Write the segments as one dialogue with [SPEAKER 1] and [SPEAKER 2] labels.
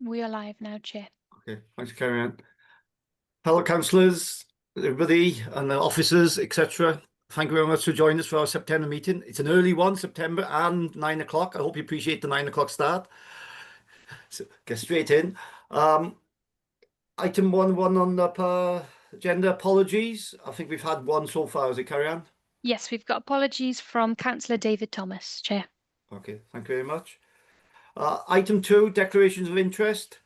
[SPEAKER 1] We are live now, Chair.
[SPEAKER 2] Okay, thanks, carry on. Fellow councillors, everybody, and the officers, etc. Thank you very much for joining us for our September meeting. It's an early one, September, and 9 o'clock. I hope you appreciate the 9 o'clock start. So get straight in. Item one on the agenda, apologies. I think we've had one so far. Is it, carry on?
[SPEAKER 1] Yes, we've got apologies from Councillor David Thomas, Chair.
[SPEAKER 2] Okay, thank you very much. Item 2, declarations of interest.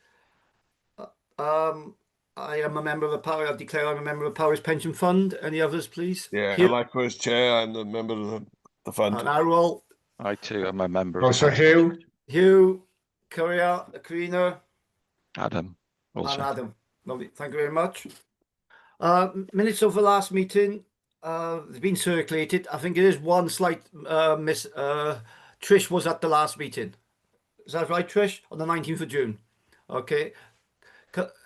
[SPEAKER 2] I am a member of the Power. I declare I'm a member of the Powers Pension Fund. Any others, please?
[SPEAKER 3] Yeah,
[SPEAKER 2] Hugh
[SPEAKER 3] likewise, Chair. I'm a member of the fund.
[SPEAKER 2] and Arwell.
[SPEAKER 4] I too am a member of
[SPEAKER 5] Also
[SPEAKER 4] the Powers Pension
[SPEAKER 2] Hugh, Karina,
[SPEAKER 4] Adam, also.
[SPEAKER 2] and Adam. Lovely. Thank you very much. Minutes of the last meeting. It's been circulated. I think it is one slight miss. Trish was at the last meeting. Is that right, Trish? On the 19th of June. Okay.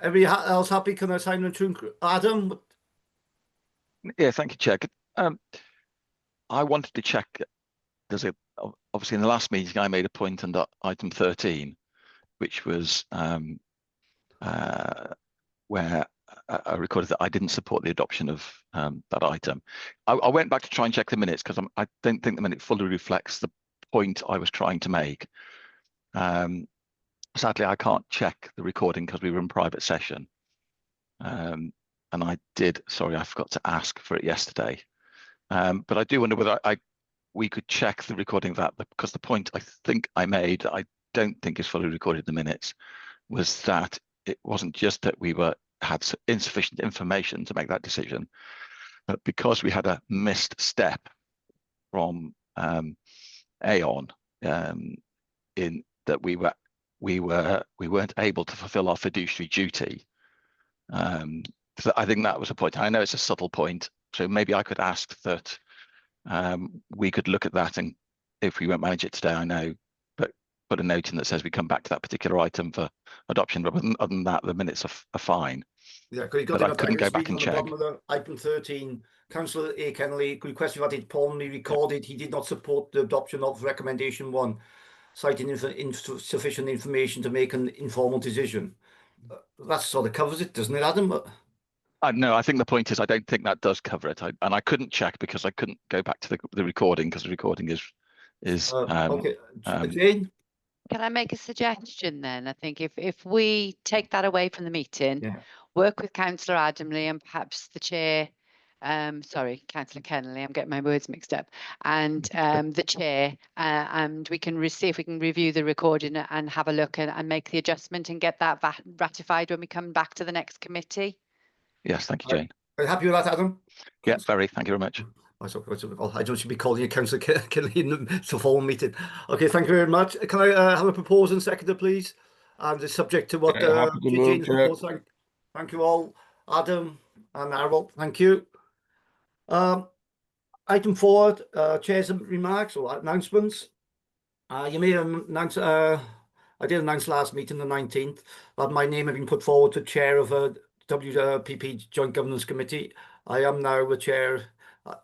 [SPEAKER 2] Everybody else happy? Can I sign the tune? Adam?
[SPEAKER 4] Yeah, thank you, Chair. I wanted to check. Obviously in the last meeting I made a point under item 13, which was where I recorded that I didn't support the adoption of that item. I went back to try and check the minutes because I don't think the minute fully reflects the point I was trying to make. Sadly, I can't check the recording because we were in private session. And I forgot to ask for it yesterday. But I do wonder whether we could check the recording of that, because the point I think I made, I don't think is fully recorded in the minutes, was that it wasn't just that we had insufficient information to make that decision, but because we had a missed step from Aon in that we weren't able to fulfill our fiduciary duty. So I think that was a point. I know it's a subtle point, so maybe I could ask that we could look at that, and if we won't manage it today, I know, but put a note in that says we come back to that particular item for adoption. But other than that, the minutes are fine.
[SPEAKER 2] Yeah, because
[SPEAKER 4] but I couldn't go back and check.
[SPEAKER 2] Item 13, Councillor A. Kennelly requested that it formally recorded he did not support the adoption of recommendation 1, citing insufficient information to make an informal decision. That sort of covers it, doesn't it, Adam?
[SPEAKER 4] No, I think the point is I don't think that does cover it, and I couldn't check because I couldn't go back to the recording, because the recording is
[SPEAKER 2] okay. Jane?
[SPEAKER 6] Can I make a suggestion then? I think if we take that away from the meeting,
[SPEAKER 2] Yeah.
[SPEAKER 6] work with Councillor Adamley and perhaps the chair, sorry, Councillor Kennelly, I'm getting my words mixed up, and the chair, and we can see if we can review the recording and have a look and make the adjustment and get that ratified when we come back to the next committee.
[SPEAKER 4] Yes, thank you, Jane.
[SPEAKER 2] Are you happy with that, Adam?
[SPEAKER 4] Yeah, very. Thank you very much.
[SPEAKER 2] I don't should be calling you Councillor Kennelly in the formal meeting. Okay, thank you very much. Can I have a proposal and seconder, please? And it's subject to what Jane proposed. Thank you all, Adam and Arwell. Thank you. Item 4, Chair's remarks or announcements. You may have announced, I did announce last meeting, the 19th, that my name had been put forward to chair of a WPP Joint Governance Committee. I am now the chair.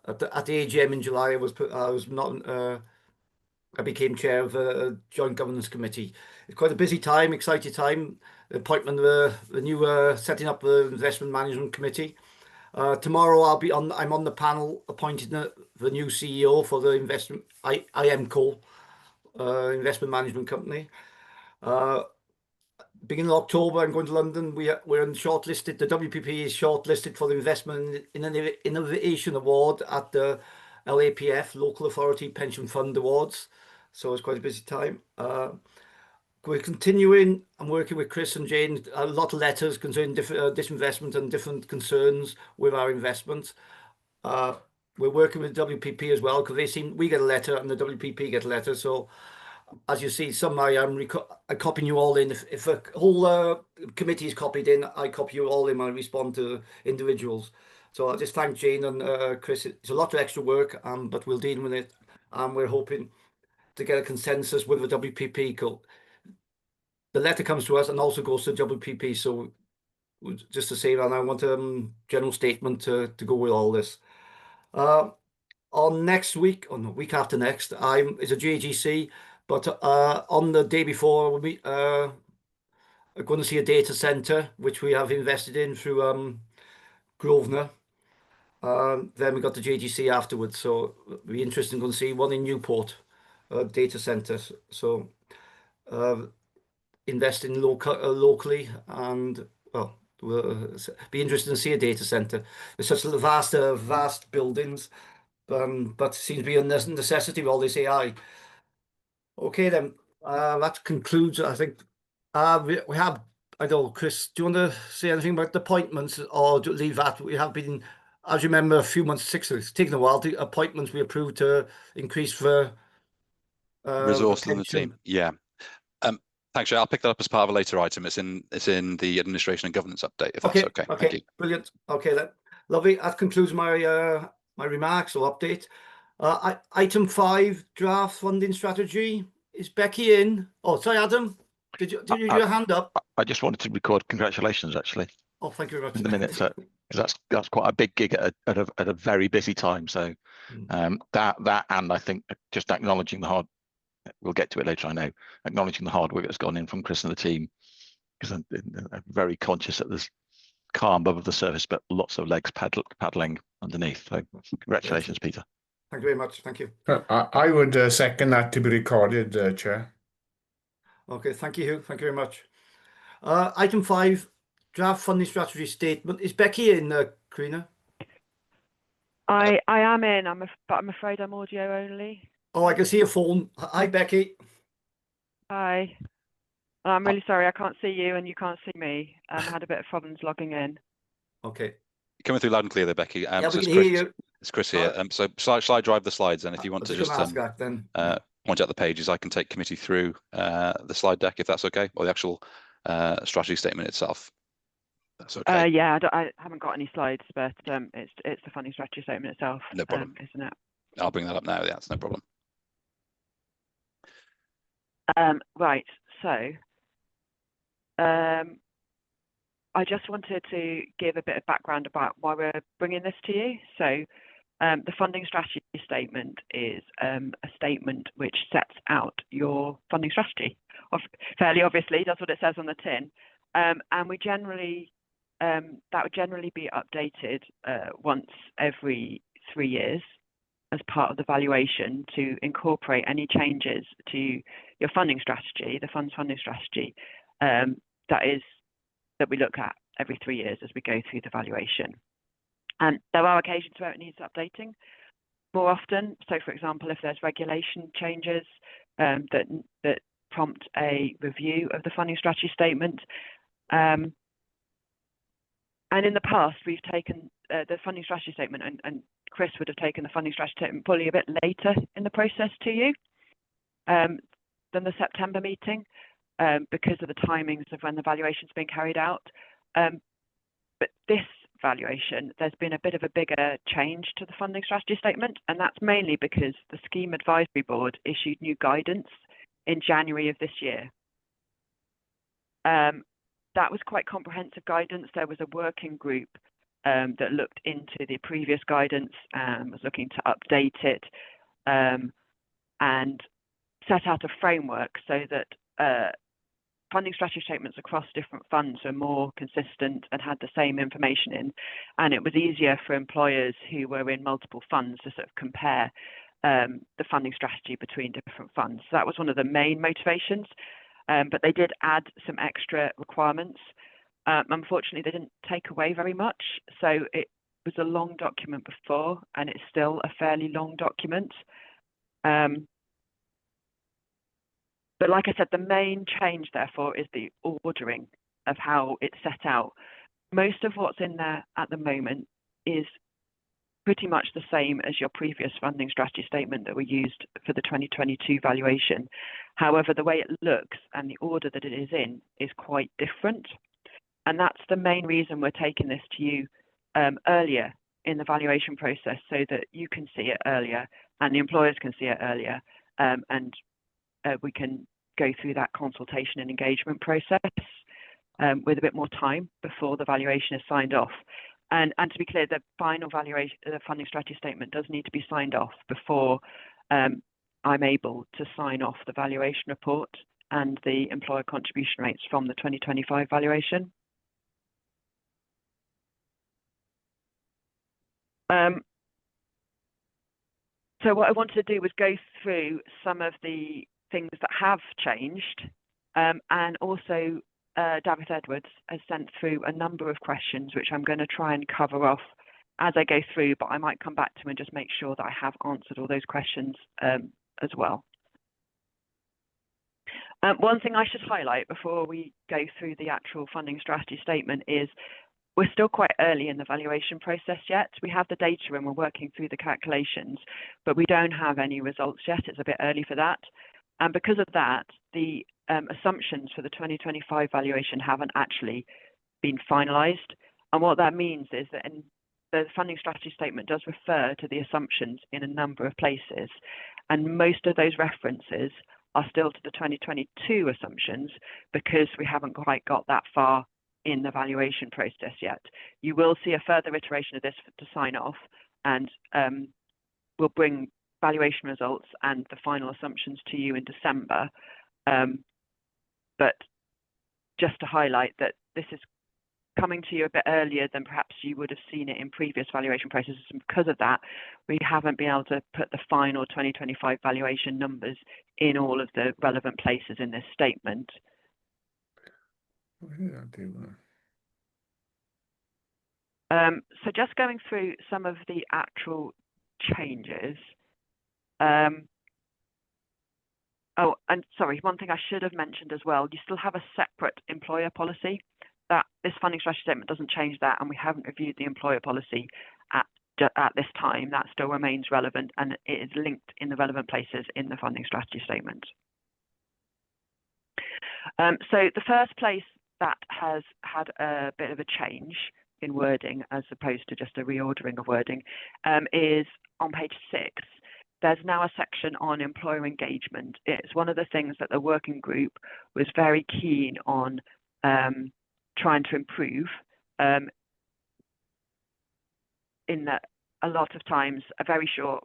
[SPEAKER 2] At the AGM in July, I became chair of a Joint Governance Committee. It's quite a busy time, exciting time. The appointment of the new setting up the Investment Management Committee. Tomorrow I'm on the panel appointing the new CEO for the investment IMCO investment management company. Beginning of October, I'm going to London. We're shortlisted. The WPP is shortlisted for the Investment Innovation Award at the LAPF, Local Authority Pension Fund Awards. So it's quite a busy time. We're continuing. I'm working with Chris and Jane. A lot of letters concerning disinvestment and different concerns with our investments. We're working with WPP as well, because we get a letter and the WPP get a letter. So as you see, I'm copying you all in. If a whole committee is copied in, I copy you all in. I respond to individuals. So I just thank Jane and Chris. It's a lot of extra work, but we'll deal with it. And we're hoping to get a consensus with the WPP. The letter comes to us and also goes to WPP. So just to say that, I want a general statement to go with all this. On next week, or the week after next, it's a JGC. But on the day before, are going to see a data center, which we have invested in through Grosvenor. Then we got the JGC afterwards, so it'll be interesting going to see one in Newport, data centers. So investing locally, and well, we'll be interested to see a data center. It's such vast buildings, but it seems to be a necessity with all this AI. Okay, then that concludes. I think we have. I don't know, Chris, do you want to say anything about the appointments, or leave that? We have been, as you remember, a few months, it's taken a while. The appointments we approved to increase for
[SPEAKER 5] Resource in the
[SPEAKER 2] retention.
[SPEAKER 5] team. Yeah. Thanks, Jay. I'll pick that up as part of a later item. It's in the administration and governance update, if that's okay. Thank you.
[SPEAKER 2] Brilliant. Okay, then. Lovely. That concludes my my remarks or update. Item 5, draft funding strategy. Is Becky in? Oh, sorry, Adam. Did you do your hand up?
[SPEAKER 4] I just wanted to record congratulations, actually,
[SPEAKER 2] Oh, thank you very much.
[SPEAKER 4] in the minutes, because that's quite a big gig at a very busy time. So that and I think just acknowledging the hard. We'll get to it later, I know. Acknowledging the hard work that's gone in from Chris and the team, because I'm very conscious that there's calm above the surface, but lots of legs paddling underneath. So congratulations, Peter.
[SPEAKER 2] Thank you very much. Thank you.
[SPEAKER 7] I would second that to be recorded, Chair.
[SPEAKER 2] Okay, thank you. Thank you very much. Item 5, draft funding strategy statement. Is Becky in, Karina?
[SPEAKER 8] I am in, but I'm afraid I'm audio only.
[SPEAKER 2] Oh, I can see your phone. Hi, Becky.
[SPEAKER 8] Hi. I'm really sorry, I can't see you and you can't see me. I had a bit of problems logging in.
[SPEAKER 2] Okay.
[SPEAKER 5] Coming through loud and clear there, Becky.
[SPEAKER 2] Yeah,
[SPEAKER 5] so
[SPEAKER 2] we can hear you.
[SPEAKER 5] It's Chris here. So shall I drive the slides? And if you want to just point out the pages, I can take committee through the slide deck, if that's okay, or the actual strategy statement itself. That's okay.
[SPEAKER 8] Yeah, I haven't got any slides, but it's the funding strategy statement itself.
[SPEAKER 5] No problem.
[SPEAKER 8] Isn't it?
[SPEAKER 5] I'll bring that up now. Yeah, that's no problem.
[SPEAKER 8] Right. So I just wanted to give a bit of background about why we're bringing this to you. So the funding strategy statement is a statement which sets out your funding strategy. Fairly obviously, that's what it says on the tin. And we generally, that would generally be updated once every 3 years as part of the valuation to incorporate any changes to your funding strategy, the fund's funding strategy, that we look at every 3 years as we go through the valuation. And there are occasions where it needs updating more often. So, for example, if there's regulation changes that prompt a review of the funding strategy statement. And in the past, we've taken the funding strategy statement, and Chris would have taken the funding strategy statement probably a bit later in the process to you than the September meeting because of the timings of when the valuation's been carried out. But this valuation, there's been a bit of a bigger change to the funding strategy statement, and that's mainly because the Scheme Advisory Board issued new guidance in January of this year. That was quite comprehensive guidance. There was a working group that looked into the previous guidance and was looking to update it and set out a framework so that funding strategy statements across different funds are more consistent and had the same information in, and it was easier for employers who were in multiple funds to sort of compare the funding strategy between different funds. So that was one of the main motivations, but they did add some extra requirements. Unfortunately, they didn't take away very much, so it was a long document before, and it's still a fairly long document. But like I said, the main change, therefore, is the ordering of how it's set out. Most of what's in there at the moment is pretty much the same as your previous funding strategy statement that we used for the 2022 valuation. However, the way it looks and the order that it is in is quite different. And that's the main reason we're taking this to you earlier in the valuation process, so that you can see it earlier and the employers can see it earlier, and we can go through that consultation and engagement process with a bit more time before the valuation is signed off. And to be clear, the final valuation, the funding strategy statement does need to be signed off before I'm able to sign off the valuation report and the employer contribution rates from the 2025 valuation. So what I wanted to do was go through some of the things that have changed, and also David Edwards has sent through a number of questions which I'm going to try and cover off as I go through, but I might come back to and just make sure that I have answered all those questions as well. One thing I should highlight before we go through the actual funding strategy statement is we're still quite early in the valuation process yet. We have the data and we're working through the calculations, but we don't have any results yet. It's a bit early for that. And because of that, the assumptions for the 2025 valuation haven't actually been finalised. And what that means is that the funding strategy statement does refer to the assumptions in a number of places. And most of those references are still to the 2022 assumptions because we haven't quite got that far in the valuation process yet. You will see a further iteration of this to sign off, and we'll bring valuation results and the final assumptions to you in December. But just to highlight that this is coming to you a bit earlier than perhaps you would have seen it in previous valuation processes, and because of that, we haven't been able to put the final 2025 valuation numbers in all of the relevant places in this statement. So just going through some of the actual changes. Oh, and sorry, one thing I should have mentioned as well, you still have a separate employer policy. That this funding strategy statement doesn't change that, and we haven't reviewed the employer policy at this time. That still remains relevant, and it is linked in the relevant places in the funding strategy statement. So the first place that has had a bit of a change in wording, as opposed to just a reordering of wording, is on page 6. There's now a section on employer engagement. It's one of the things that the working group was very keen on trying to improve, in that a lot of times a very short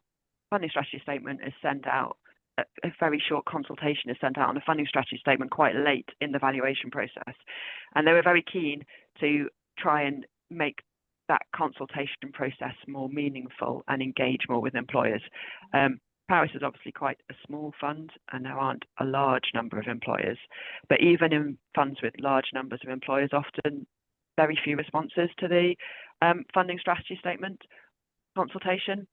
[SPEAKER 8] funding strategy statement is sent out, a very short consultation is sent out on a funding strategy statement quite late in the valuation process. And they were very keen to try and make that consultation process more meaningful and engage more with employers. Paris is obviously quite a small fund and there aren't a large number of employers, but even in funds with large numbers of employers, often very few responses to the funding strategy statement consultation.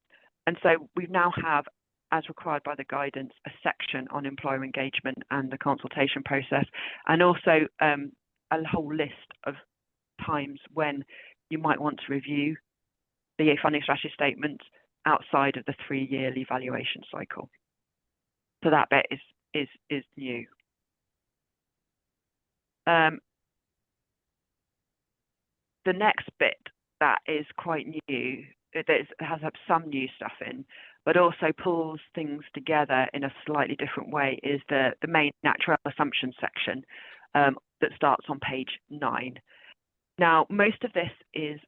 [SPEAKER 8] And so we now have, as required by the guidance, a section on employer engagement and the consultation process, and also a whole list of times when you might want to review the funding strategy statement outside of the 3-yearly valuation cycle. So that bit is new. The next bit that is quite new, it has some new stuff in, but also pulls things together in a slightly different way, is the main actuarial assumption section that starts on page 9. Now, most of this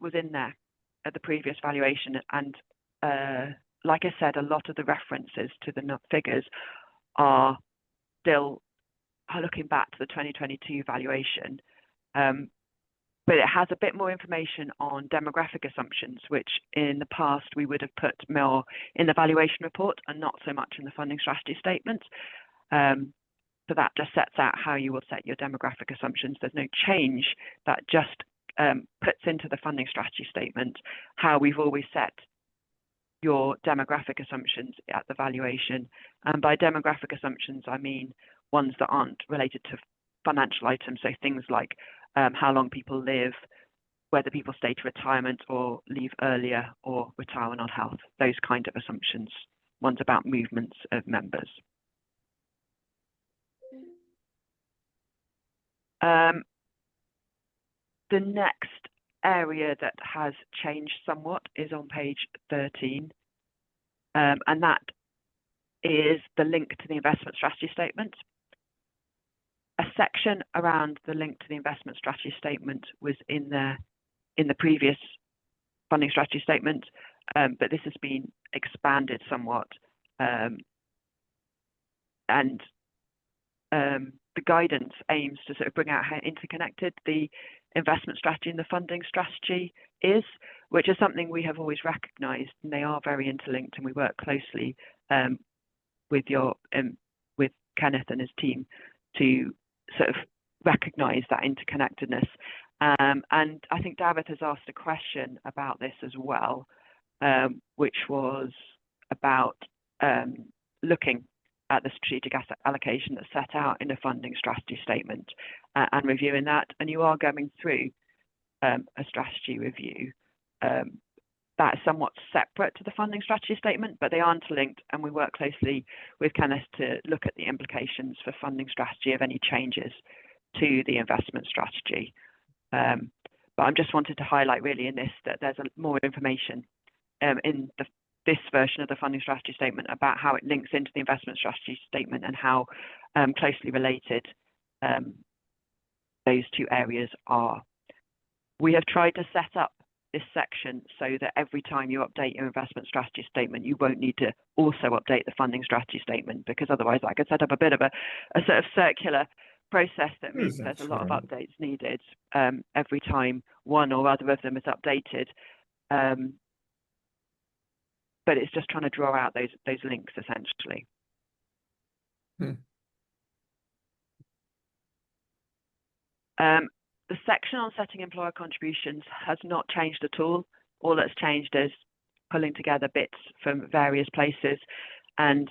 [SPEAKER 8] was in there at the previous valuation, and like I said, a lot of the references to the figures are still looking back to the 2022 valuation, but it has a bit more information on demographic assumptions, which in the past we would have put more in the valuation report and not so much in the funding strategy statement. So that just sets out how you will set your demographic assumptions. There's no change, that just puts into the funding strategy statement how we've always set your demographic assumptions at the valuation. And by demographic assumptions, I mean ones that aren't related to financial items, so things like how long people live, whether people stay to retirement or leave earlier or retire on health, those kind of assumptions, ones about movements of members. The next area that has changed somewhat is on page 13, and that is the link to the investment strategy statement. A section around the link to the investment strategy statement was in the previous funding strategy statement, but this has been expanded somewhat, and the guidance aims to sort of bring out how interconnected the investment strategy and the funding strategy is, which is something we have always recognised, and they are very interlinked, and we work closely with Kenneth and his team to sort of recognise that interconnectedness. And I think David has asked a question about this as well, which was about looking at the strategic asset allocation that's set out in the funding strategy statement and reviewing that. And you are going through a strategy review that is somewhat separate to the funding strategy statement, but they are interlinked, and we work closely with Kenneth to look at the implications for funding strategy of any changes to the investment strategy. But I just wanted to highlight really in this that there's more information in this version of the funding strategy statement about how it links into the investment strategy statement and how closely related those two areas are. We have tried to set up this section so that every time you update your investment strategy statement, you won't need to also update the funding strategy statement, because otherwise I could set up a bit of a sort of circular process that means there's a lot of updates needed every time one or other of them is updated. But it's just trying to draw out those links essentially. The section on setting employer contributions has not changed at all. All that's changed is pulling together bits from various places, and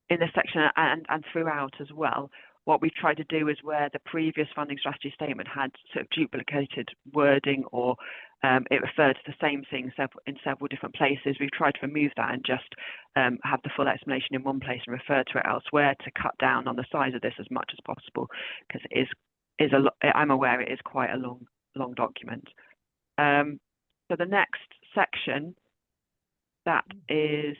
[SPEAKER 8] in this section and throughout as well, what we've tried to do is where the previous funding strategy statement had sort of duplicated wording, or it referred to the same thing in several different places, we've tried to remove that and just have the full explanation in one place and refer to it elsewhere to cut down on the size of this as much as possible, because it is a lot. I'm aware it is quite a long document. So the next section, that is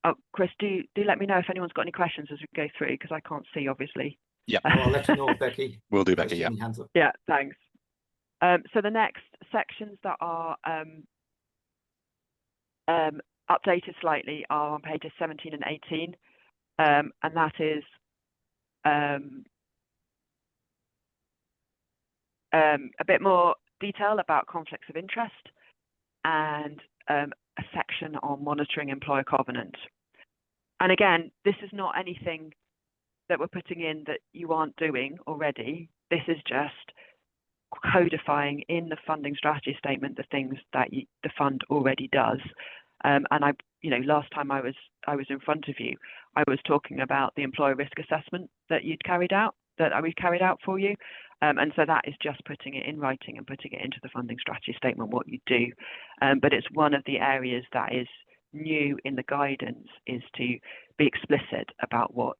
[SPEAKER 8] oh, Chris, do let me know if anyone's got any questions as we go through, because I can't see, obviously.
[SPEAKER 5] Yeah.
[SPEAKER 2] I'll let you know, Becky.
[SPEAKER 5] Will do, Becky. Yeah.
[SPEAKER 8] Yeah, thanks. So the next sections that are updated slightly are on pages 17 and 18, and that is a bit more detail about conflicts of interest, and a section on monitoring employer covenant. And again, this is not anything that we're putting in that you aren't doing already. This is just codifying in the funding strategy statement the things that the fund already does. And last time I was in front of you, I was talking about the employer risk assessment that we've carried out for you. And so that is just putting it in writing and putting it into the funding strategy statement, what you do. But it's one of the areas that is new in the guidance, is to be explicit about what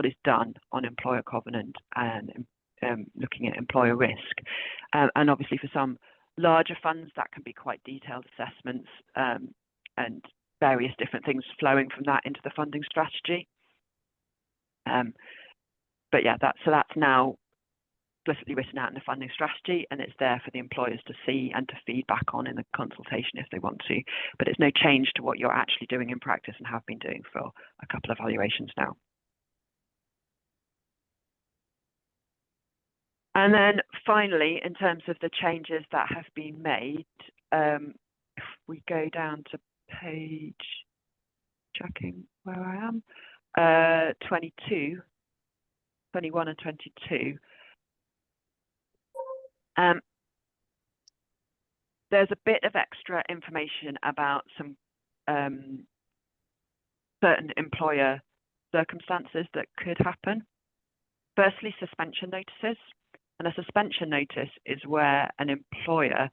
[SPEAKER 8] is done on employer covenant and looking at employer risk. And obviously for some larger funds, that can be quite detailed assessments and various different things flowing from that into the funding strategy. But yeah, that's now explicitly written out in the funding strategy, and it's there for the employers to see and to feed back on in the consultation if they want to. But it's no change to what you're actually doing in practice and have been doing for a couple of valuations now. And then finally, in terms of the changes that have been made, if we go down to page, checking where I am, 21 and 22, there's a bit of extra information about some certain employer circumstances that could happen. Firstly, suspension notices. And a suspension notice is where an employer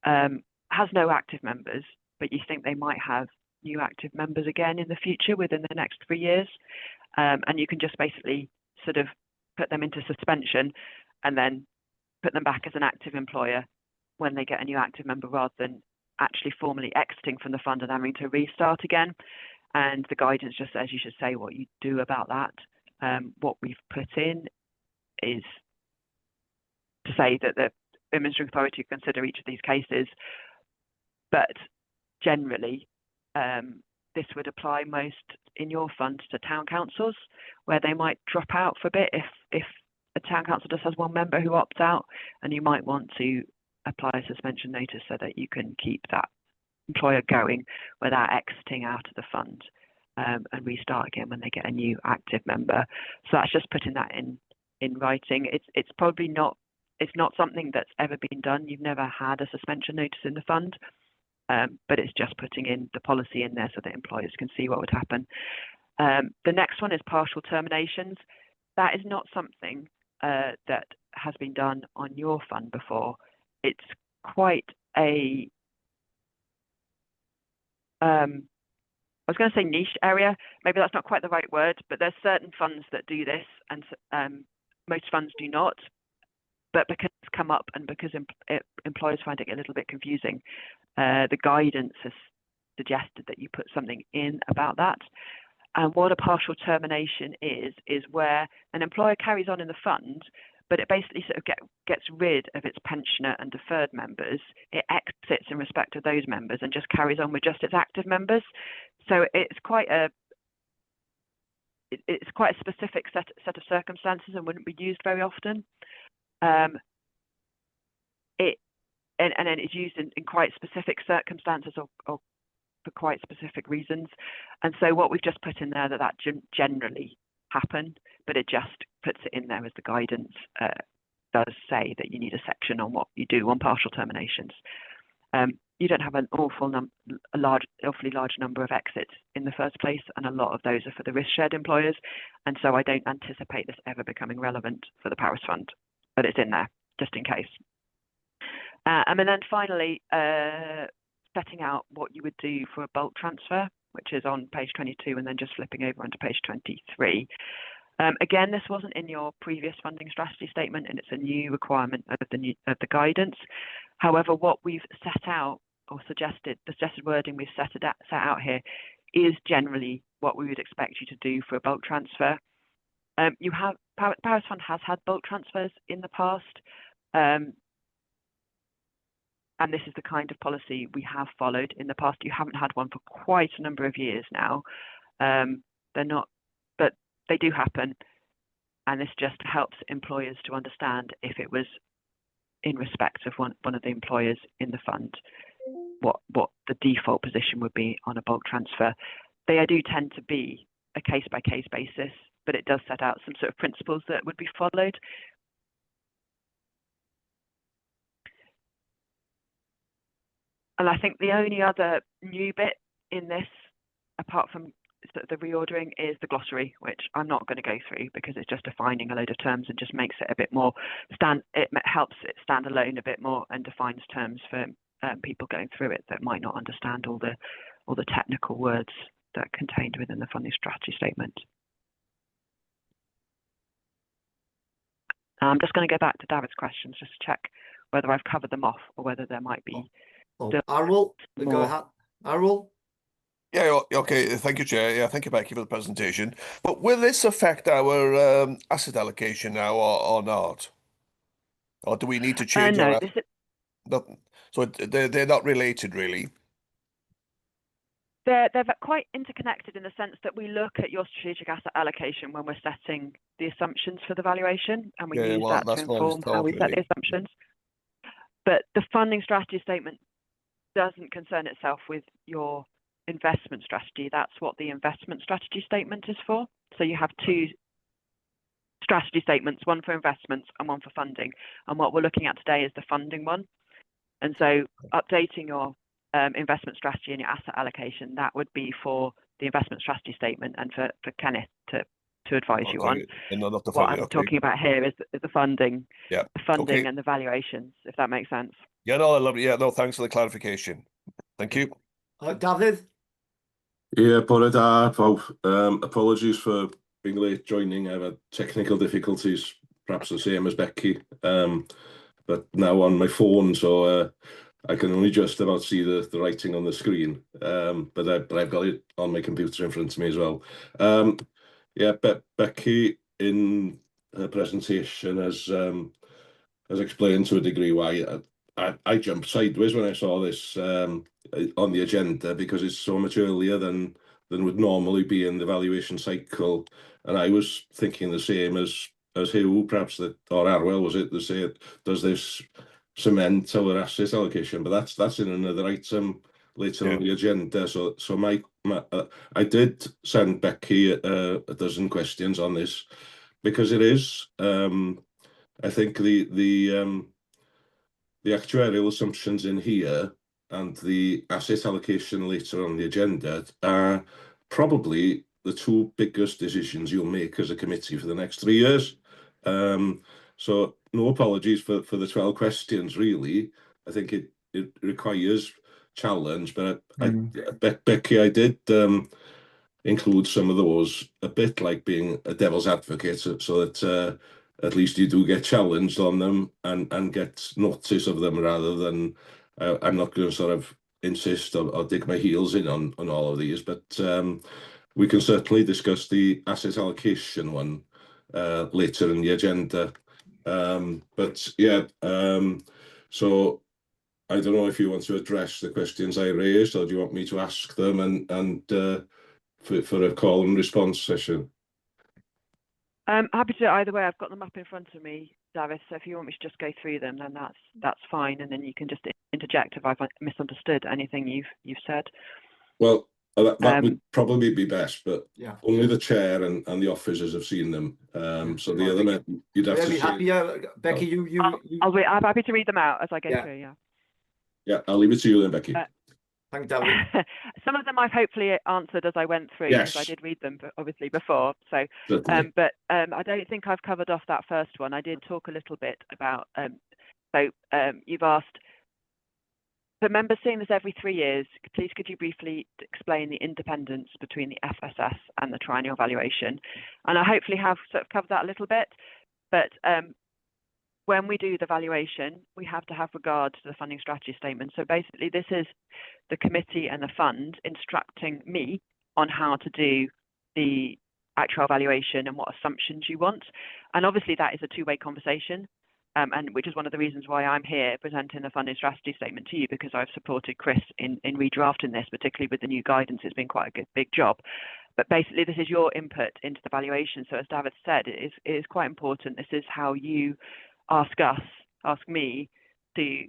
[SPEAKER 8] has no active members, but you think they might have new active members again in the future within the next 3 years. And you can just basically sort of put them into suspension and then put them back as an active employer when they get a new active member, rather than actually formally exiting from the fund and having to restart again. And the guidance just says you should say what you do about that. What we've put in is to say that the administrative authority consider each of these cases, but generally this would apply most in your fund to town councils, where they might drop out for a bit if a town council just has one member who opts out, and you might want to apply a suspension notice so that you can keep that employer going without exiting out of the fund, and restart again when they get a new active member. So that's just putting that in writing. It's probably not, it's not something that's ever been done. You've never had a suspension notice in the fund, but it's just putting in the policy in there so that employers can see what would happen. The next one is partial terminations. That is not something that has been done on your fund before. It's quite a, I was going to say niche area. Maybe that's not quite the right word, but there's certain funds that do this, and most funds do not. But because it's come up and because employers find it a little bit confusing, the guidance has suggested that you put something in about that. And what a partial termination is where an employer carries on in the fund, but it basically sort of gets rid of its pensioner and deferred members. It exits in respect of those members and just carries on with just its active members. So it's quite a specific set of circumstances and wouldn't be used very often. And then it's used in quite specific circumstances or for quite specific reasons. And so what we've just put in there that generally happen, but it just puts it in there as the guidance does say that you need a section on what you do on partial terminations. You don't have an awfully large number of exits in the first place, and a lot of those are for the risk shared employers. And so I don't anticipate this ever becoming relevant for the Paris Fund, but it's in there just in case. And then finally, setting out what you would do for a bulk transfer, which is on page 22, and then just flipping over onto page 23. Again, this wasn't in your previous funding strategy statement, and it's a new requirement of the guidance. However, what we've set out or the suggested wording we've set out here is generally what we would expect you to do for a bulk transfer. Paris Fund has had bulk transfers in the past, and this is the kind of policy we have followed in the past. You haven't had one for quite a number of years now. They're not, but they do happen, and this just helps employers to understand if it was in respect of one of the employers in the fund, what the default position would be on a bulk transfer. They do tend to be a case-by-case basis, but it does set out some sort of principles that would be followed. And I think the only other new bit in this, apart from the reordering, is the glossary, which I'm not going to go through because it's just defining a load of terms and just makes it a bit more it helps it stand alone a bit more and defines terms for people going through it that might not understand all the technical words that are contained within the funding strategy statement. I'm just going to go back to David's questions just to check whether I've covered them off or whether there might be.
[SPEAKER 2] Arul, go ahead. Arul?
[SPEAKER 3] Yeah, okay. Thank you, Chair. Yeah, thank you, Becky, for the presentation. But will this affect our asset allocation now or not? Or do we need to change
[SPEAKER 8] no,
[SPEAKER 3] our... So they're not related, really?
[SPEAKER 8] They're quite interconnected in the sense that we look at your strategic asset allocation when we're setting the assumptions for the valuation, and we use that to inform how we set the assumptions. But the funding strategy statement doesn't concern itself with your investment strategy. That's what the investment strategy statement is for. So you have two strategy statements, one for investments and one for funding. And what we're looking at today is the funding one. And so updating your investment strategy and your asset allocation, that would be for the investment strategy statement and for Kenneth to advise you on.
[SPEAKER 3] And not the
[SPEAKER 8] what I'm talking about here is the funding,
[SPEAKER 3] yeah,
[SPEAKER 8] the funding and the valuations, if that makes sense.
[SPEAKER 3] Yeah, no, I love it. Yeah, no, thanks for the clarification. Thank you.
[SPEAKER 2] David?
[SPEAKER 9] Yeah, bore da, apologies for being late joining. I've had technical difficulties, perhaps the same as Becky, but now on my phone, so I can only just about see the writing on the screen, but I've got it on my computer in front of me as well. Yeah, Becky in her presentation has explained to a degree why I jumped sideways when I saw this on the agenda because it's so much earlier than would normally be in the valuation cycle, and I was thinking the same as Hugh, perhaps, that, or Arwell, was it, to say, does this cement our asset allocation? But that's in another item later on the agenda. So I did send Becky a dozen questions on this, because it is I think the actuarial assumptions in here and the asset allocation later on the agenda are probably the two biggest decisions you'll make as a committee for the next 3 years. So no apologies for the 12 questions, really. I think it requires challenge, but Becky, I did include some of those a bit like being a devil's advocate, so that at least you do get challenged on them and get notice of them, rather than I'm not going to sort of insist or dig my heels in on all of these, but we can certainly discuss the asset allocation one later in the agenda. But yeah, so I don't know if you want to address the questions I raised, or do you want me to ask them and for a call and response session?
[SPEAKER 8] Happy to either way. I've got them up in front of me, Davis. So if you want me to just go through them, then that's fine, and then you can just interject if I've misunderstood anything you've said.
[SPEAKER 9] Well, that would probably be best, but
[SPEAKER 2] yeah,
[SPEAKER 9] only the chair and the officers have seen them. So the other men, you'd have to
[SPEAKER 2] be
[SPEAKER 9] see.
[SPEAKER 2] happier, Becky.
[SPEAKER 8] I'm happy to read them out as I go through. Yeah.
[SPEAKER 9] Yeah, I'll leave it to you then, Becky.
[SPEAKER 2] Thank you, David.
[SPEAKER 8] Some of them I've hopefully answered as I went through, because I did read them obviously before. So, but I don't think I've covered off that first one. I did talk a little bit about. You've asked for members seeing this every 3 years. Please, could you briefly explain the independence between the FSS and the triennial valuation? And I hopefully have sort of covered that a little bit, but. When we do the valuation, we have to have regard to the funding strategy statement. So basically, this is the committee and the fund instructing me on how to do the actual valuation and what assumptions you want. And obviously, that is a two-way conversation, and which is one of the reasons why I'm here presenting the funding strategy statement to you, because I've supported Chris in redrafting this, particularly with the new guidance. It's been quite a big job. But basically, this is your input into the valuation. So as David said, it is quite important. This is how you ask me to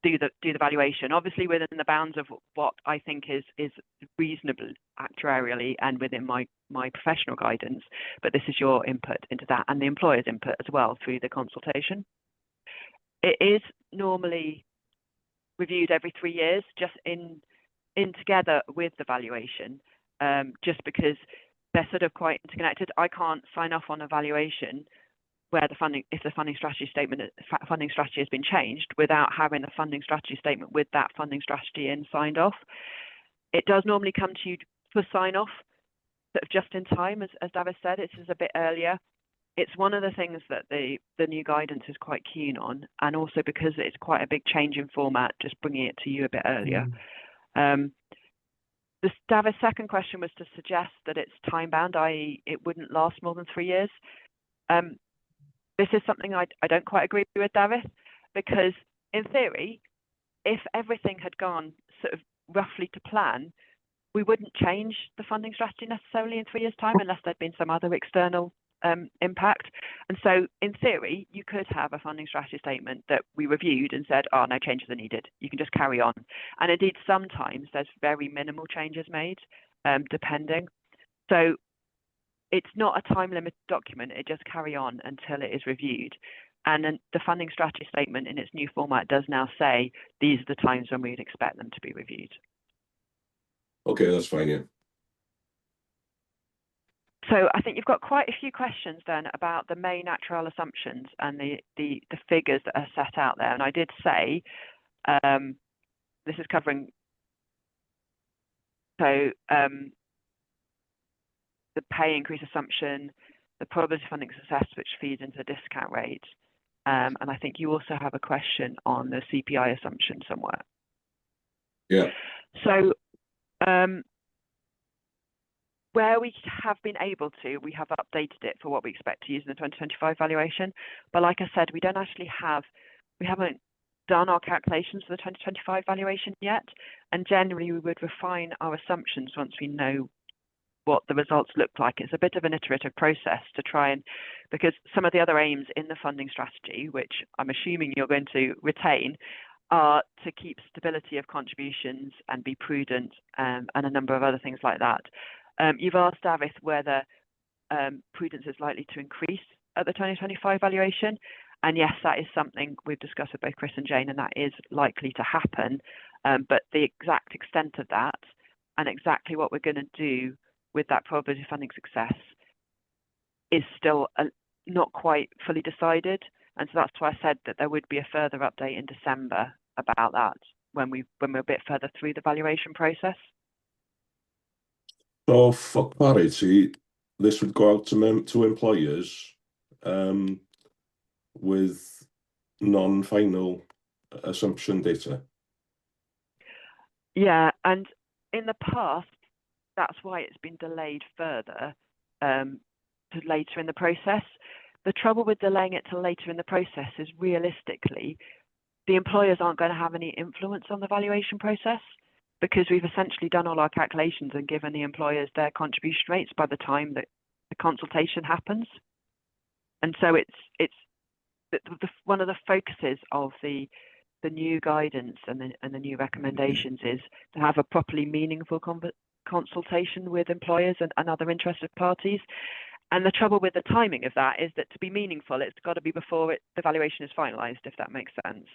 [SPEAKER 8] do the valuation, obviously within the bounds of what I think is reasonable actuarially and within my professional guidance. But this is your input into that, and the employer's input as well through the consultation. It is normally reviewed every 3 years, just in together with the valuation, just because they're sort of quite interconnected. I can't sign off on a valuation where if the funding strategy has been changed without having the funding strategy statement with that funding strategy signed off. It does normally come to you for sign off sort of just in time, as David said. It is a bit earlier. It's one of the things that the new guidance is quite keen on, and also because it's quite a big change in format, just bringing it to you a bit earlier. David's second question was to suggest that it's time bound, i.e. it wouldn't last more than 3 years. This is something I don't quite agree with, David, because in theory, if everything had gone sort of roughly to plan, we wouldn't change the funding strategy necessarily in 3 years' time unless there'd been some other external impact. And so in theory, you could have a funding strategy statement that we reviewed and said, oh, no changes are needed. You can just carry on. And indeed, sometimes there's very minimal changes made, depending. So it's not a time limit document. It just carry on until it is reviewed. And then the funding strategy statement in its new format does now say these are the times when we would expect them to be reviewed.
[SPEAKER 9] Okay, that's fine, yeah.
[SPEAKER 8] So I think you've got quite a few questions then about the main actuarial assumptions and the figures that are set out there. And I did say this is covering the pay increase assumption, the probability of funding success, which feeds into the discount rate. And I think you also have a question on the CPI assumption somewhere.
[SPEAKER 9] Yeah.
[SPEAKER 8] So where we have been able to, we have updated it for what we expect to use in the 2025 valuation. But like I said, we don't actually have, we haven't done our calculations for the 2025 valuation yet, and generally we would refine our assumptions once we know what the results look like. It's a bit of an iterative process to try and, because some of the other aims in the funding strategy, which I'm assuming you're going to retain, are to keep stability of contributions and be prudent, and a number of other things like that. You've asked Davith whether prudence is likely to increase at the 2025 valuation. And yes, that is something we've discussed with both Chris and Jane, and that is likely to happen. But the exact extent of that and exactly what we're going to do with that probability of funding success is still not quite fully decided. And so that's why I said that there would be a further update in December about that when we're a bit further through the valuation process.
[SPEAKER 9] So for clarity, this would go out to employers with non-final assumption data.
[SPEAKER 8] Yeah, and in the past, that's why it's been delayed further to later in the process. The trouble with delaying it to later in the process is realistically, the employers aren't going to have any influence on the valuation process because we've essentially done all our calculations and given the employers their contribution rates by the time that the consultation happens. And so it's one of the focuses of the new guidance and the new recommendations is to have a properly meaningful consultation with employers and other interested parties. And the trouble with the timing of that is that to be meaningful, it's got to be before the valuation is finalised, if that makes sense.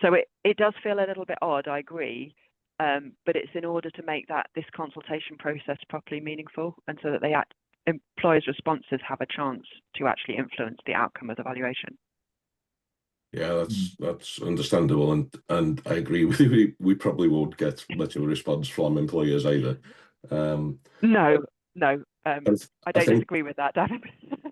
[SPEAKER 8] So it does feel a little bit odd, I agree, but it's in order to make this consultation process properly meaningful and so that employers' responses have a chance to actually influence the outcome of the valuation.
[SPEAKER 9] Yeah, that's understandable, and I agree with you. We probably won't get much of a response from employers either.
[SPEAKER 8] No. I don't disagree with that, David.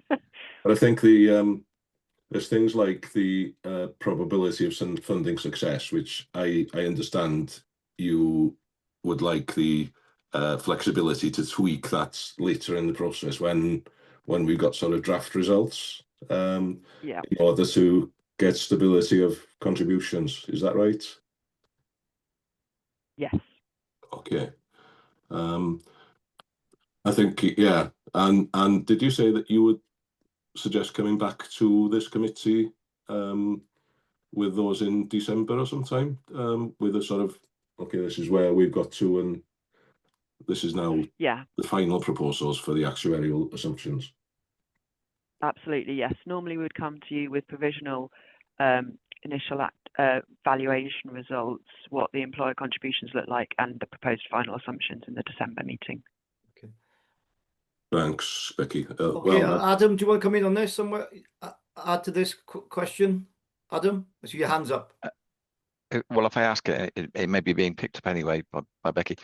[SPEAKER 9] But I think there's things like the probability of some funding success, which I understand you would like the flexibility to tweak that later in the process when we've got sort of draft results. In order to get stability of contributions. Is that right?
[SPEAKER 8] Yes.
[SPEAKER 9] Okay. I think, yeah. And did you say that you would suggest coming back to this committee with those in December or sometime with a sort of, okay, this is where we've got to, and this is now the final proposals for the actuarial assumptions?
[SPEAKER 8] Absolutely, yes. Normally we would come to you with provisional initial valuation results, what the employer contributions look like, and the proposed final assumptions in the December meeting.
[SPEAKER 9] Okay. Thanks, Becky.
[SPEAKER 2] Okay, Adam, do you want to come in on this somewhere? Add to this question, Adam? I see your hands up.
[SPEAKER 4] Well, if I ask it, it may be being picked up anyway by Becky.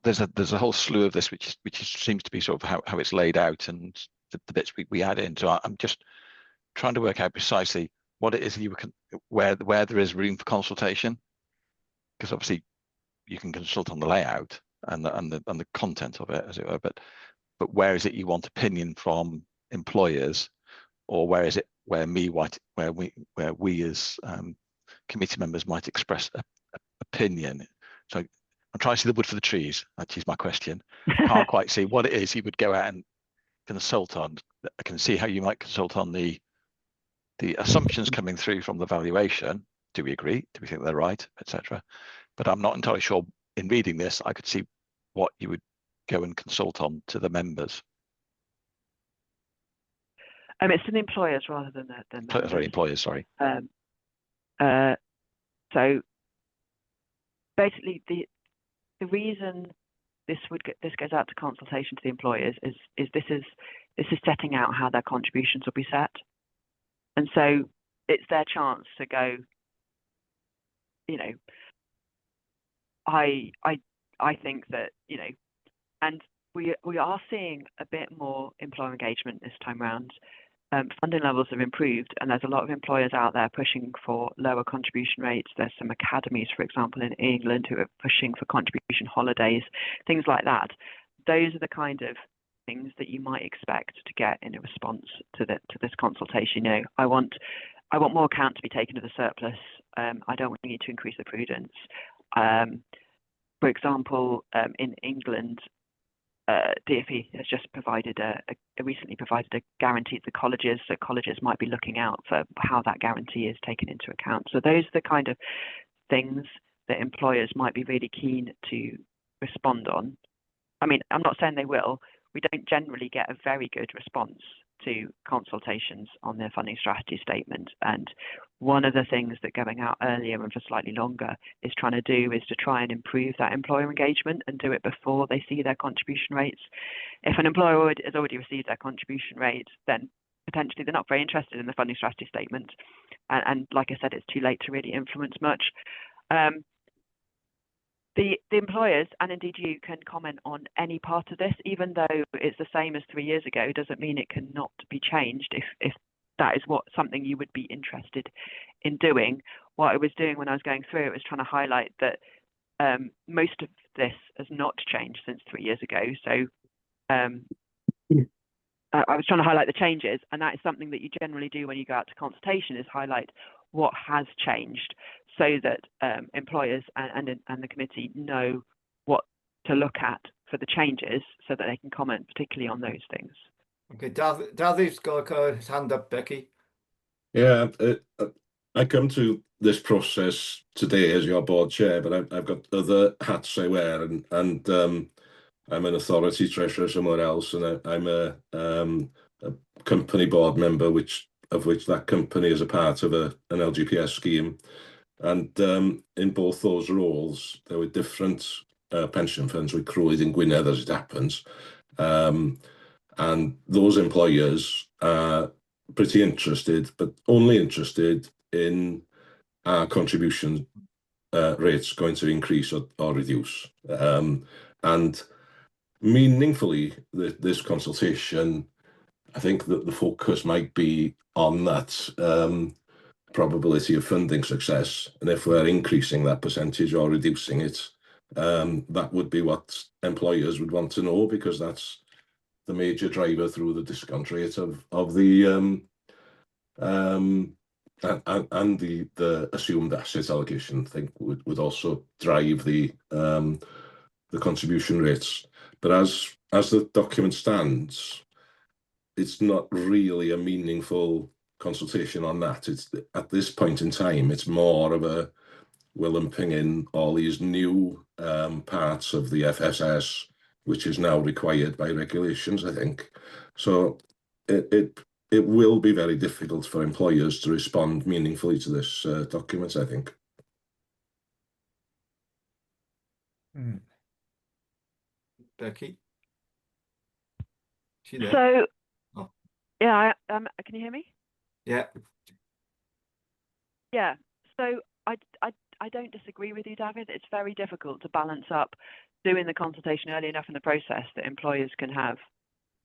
[SPEAKER 4] There's a whole slew of this, which seems to be sort of how it's laid out and the bits we add in. So I'm just trying to work out precisely what it is where there is room for consultation, because obviously you can consult on the layout and the content of it, as it were, but where is it you want opinion from employers, or where is it where we as committee members might express opinion? So I'm trying to see the wood for the trees. That is my question. I can't quite see what it is he would go out and consult on. I can see how you might consult on the assumptions coming through from the valuation. Do we agree? Do we think they're right, etc.? But I'm not entirely sure. In reading this, I could see what you would go and consult on to the members.
[SPEAKER 8] It's an employers rather than members.
[SPEAKER 4] Sorry, employers. Sorry.
[SPEAKER 8] So basically, the reason this goes out to consultation to the employers is this is setting out how their contributions will be set, and so it's their chance to go, I think that, and we are seeing a bit more employer engagement this time round. Funding levels have improved, and there's a lot of employers out there pushing for lower contribution rates. There's some academies, for example, in England who are pushing for contribution holidays, things like that. Those are the kind of things that you might expect to get in a response to this consultation. I want more account to be taken of the surplus. I don't want you to increase the prudence. For example, in England, DfE has just recently provided a guarantee to colleges, so colleges might be looking out for how that guarantee is taken into account. So those are the kind of things that employers might be really keen to respond on. I mean, I'm not saying they will. We don't generally get a very good response to consultations on their funding strategy statement. And one of the things that going out earlier and for slightly longer is trying to do is to try and improve that employer engagement and do it before they see their contribution rates. If an employer has already received their contribution rate, then potentially they're not very interested in the funding strategy statement. And like I said, it's too late to really influence much. The employers, and indeed you, can comment on any part of this, even though it's the same as 3 years ago, doesn't mean it cannot be changed if that is something you would be interested in doing. What I was doing when I was going through it was trying to highlight that most of this has not changed since 3 years ago. So I was trying to highlight the changes, and that is something that you generally do when you go out to consultation, is highlight what has changed, so that employers and the committee know what to look at for the changes, so that they can comment particularly on those things.
[SPEAKER 2] Okay, David's got his hand up, Becky.
[SPEAKER 9] Yeah, I come to this process today as your board chair, but I've got other hats I wear, and I'm an authority treasurer somewhere else, and I'm a company board member, of which that company is a part of an LGPS scheme. And in both those roles, there were different pension funds with Croyd in Gwynedd, as it happens. And those employers are pretty interested, but only interested in our contribution rates going to increase or reduce. And meaningfully, this consultation, I think that the focus might be on that probability of funding success, and if we're increasing that percentage or reducing it, that would be what employers would want to know, because that's the major driver through the discount rate of the and the assumed asset allocation. I think would also drive the contribution rates. But as the document stands, it's not really a meaningful consultation on that. It's at this point in time, it's more of a, we're lumping in all these new parts of the FSS, which is now required by regulations, I think. So it will be very difficult for employers to respond meaningfully to this document, I think.
[SPEAKER 2] Becky?
[SPEAKER 8] So, oh. Yeah, can you hear me?
[SPEAKER 2] Yeah.
[SPEAKER 8] Yeah. So I don't disagree with you, David. It's very difficult to balance up doing the consultation early enough in the process that employers can have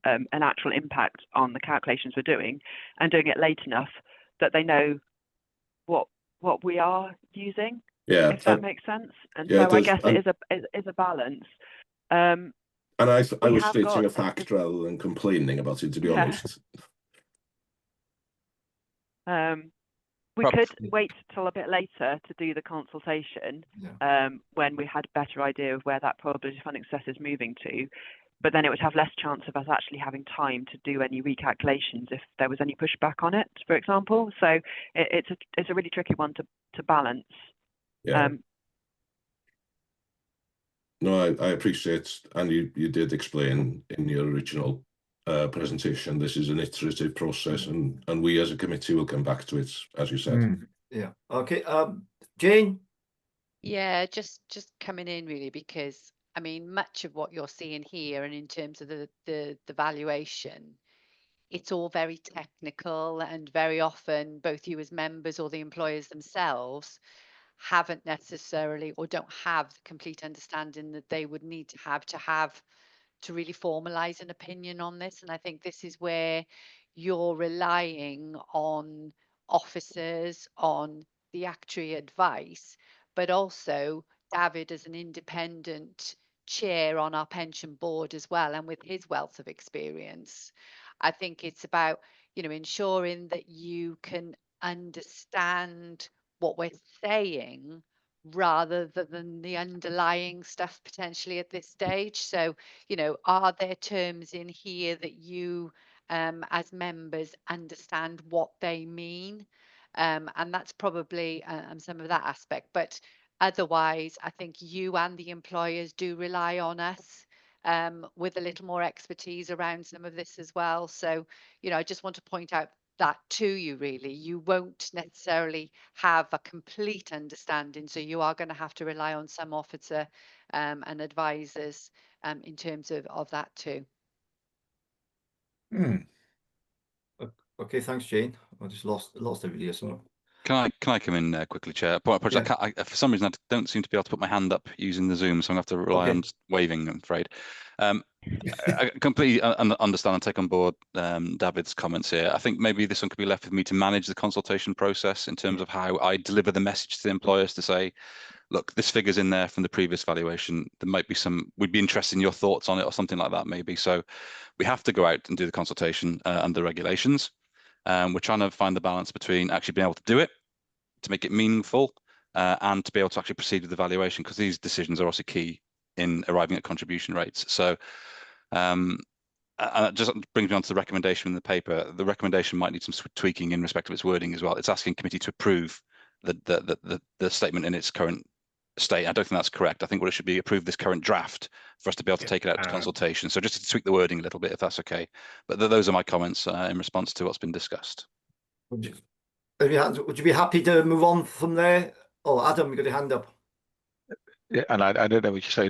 [SPEAKER 8] an actual impact on the calculations we're doing, and doing it late enough that they know what we are using.
[SPEAKER 9] Yeah,
[SPEAKER 8] if that makes sense. And
[SPEAKER 9] yeah,
[SPEAKER 8] so I guess it is a balance.
[SPEAKER 9] And I was stating a fact rather than complaining about it, to be honest.
[SPEAKER 8] We could wait till a bit later to do the consultation, when we had a better idea of where that probability of funding success is moving to, but then it would have less chance of us actually having time to do any recalculations if there was any pushback on it, for example. So it's a really tricky one to balance.
[SPEAKER 9] Yeah. No, I appreciate, and you did explain in your original presentation, this is an iterative process, and we as a committee will come back to it, as you said.
[SPEAKER 2] Yeah. Okay. Jane?
[SPEAKER 6] Yeah, just coming in really, because I mean, much of what you're seeing here, and in terms of the valuation, it's all very technical, and very often both you as members or the employers themselves haven't necessarily, or don't have the complete understanding that they would need to have to really formalize an opinion on this. And I think this is where you're relying on officers, on the actuary advice, but also David as an independent chair on our pension board as well, and with his wealth of experience, I think it's about, you know, ensuring that you can understand what we're saying rather than the underlying stuff potentially at this stage. So, you know, are there terms in here that you as members understand what they mean? And that's probably some of that aspect. But otherwise, I think you and the employers do rely on us with a little more expertise around some of this as well. So, you know, I just want to point out that to you, really. You won't necessarily have a complete understanding, so you are going to have to rely on some officer and advisors in terms of that too.
[SPEAKER 2] Okay, thanks, Jane. I just lost everybody here somewhere.
[SPEAKER 5] Can I come in quickly, Chair? Apologies,
[SPEAKER 2] Yeah.
[SPEAKER 5] for some reason I don't seem to be able to put my hand up using the Zoom, so I'm going to have to rely on waving, I'm afraid. I completely understand and take on board David's comments here. I think maybe this one could be left with me to manage the consultation process in terms of how I deliver the message to the employers to say, look, this figure's in there from the previous valuation. There might be we'd be interested in your thoughts on it or something like that, maybe. So we have to go out and do the consultation under regulations. We're trying to find the balance between actually being able to do it, to make it meaningful, and to be able to actually proceed with the valuation, because these decisions are also key in arriving at contribution rates. So and it just brings me on to the recommendation in the paper. The recommendation might need some tweaking in respect of its wording as well. It's asking committee to approve the statement in its current state. I don't think that's correct. I think what it should be, approve this current draft for us to be able to take it out to consultation. So just to tweak the wording a little bit, if that's okay. But those are my comments in response to what's been discussed.
[SPEAKER 2] Would you be happy to move on from there? Oh, Adam, you got your hand up.
[SPEAKER 4] Yeah, and I don't know what you say.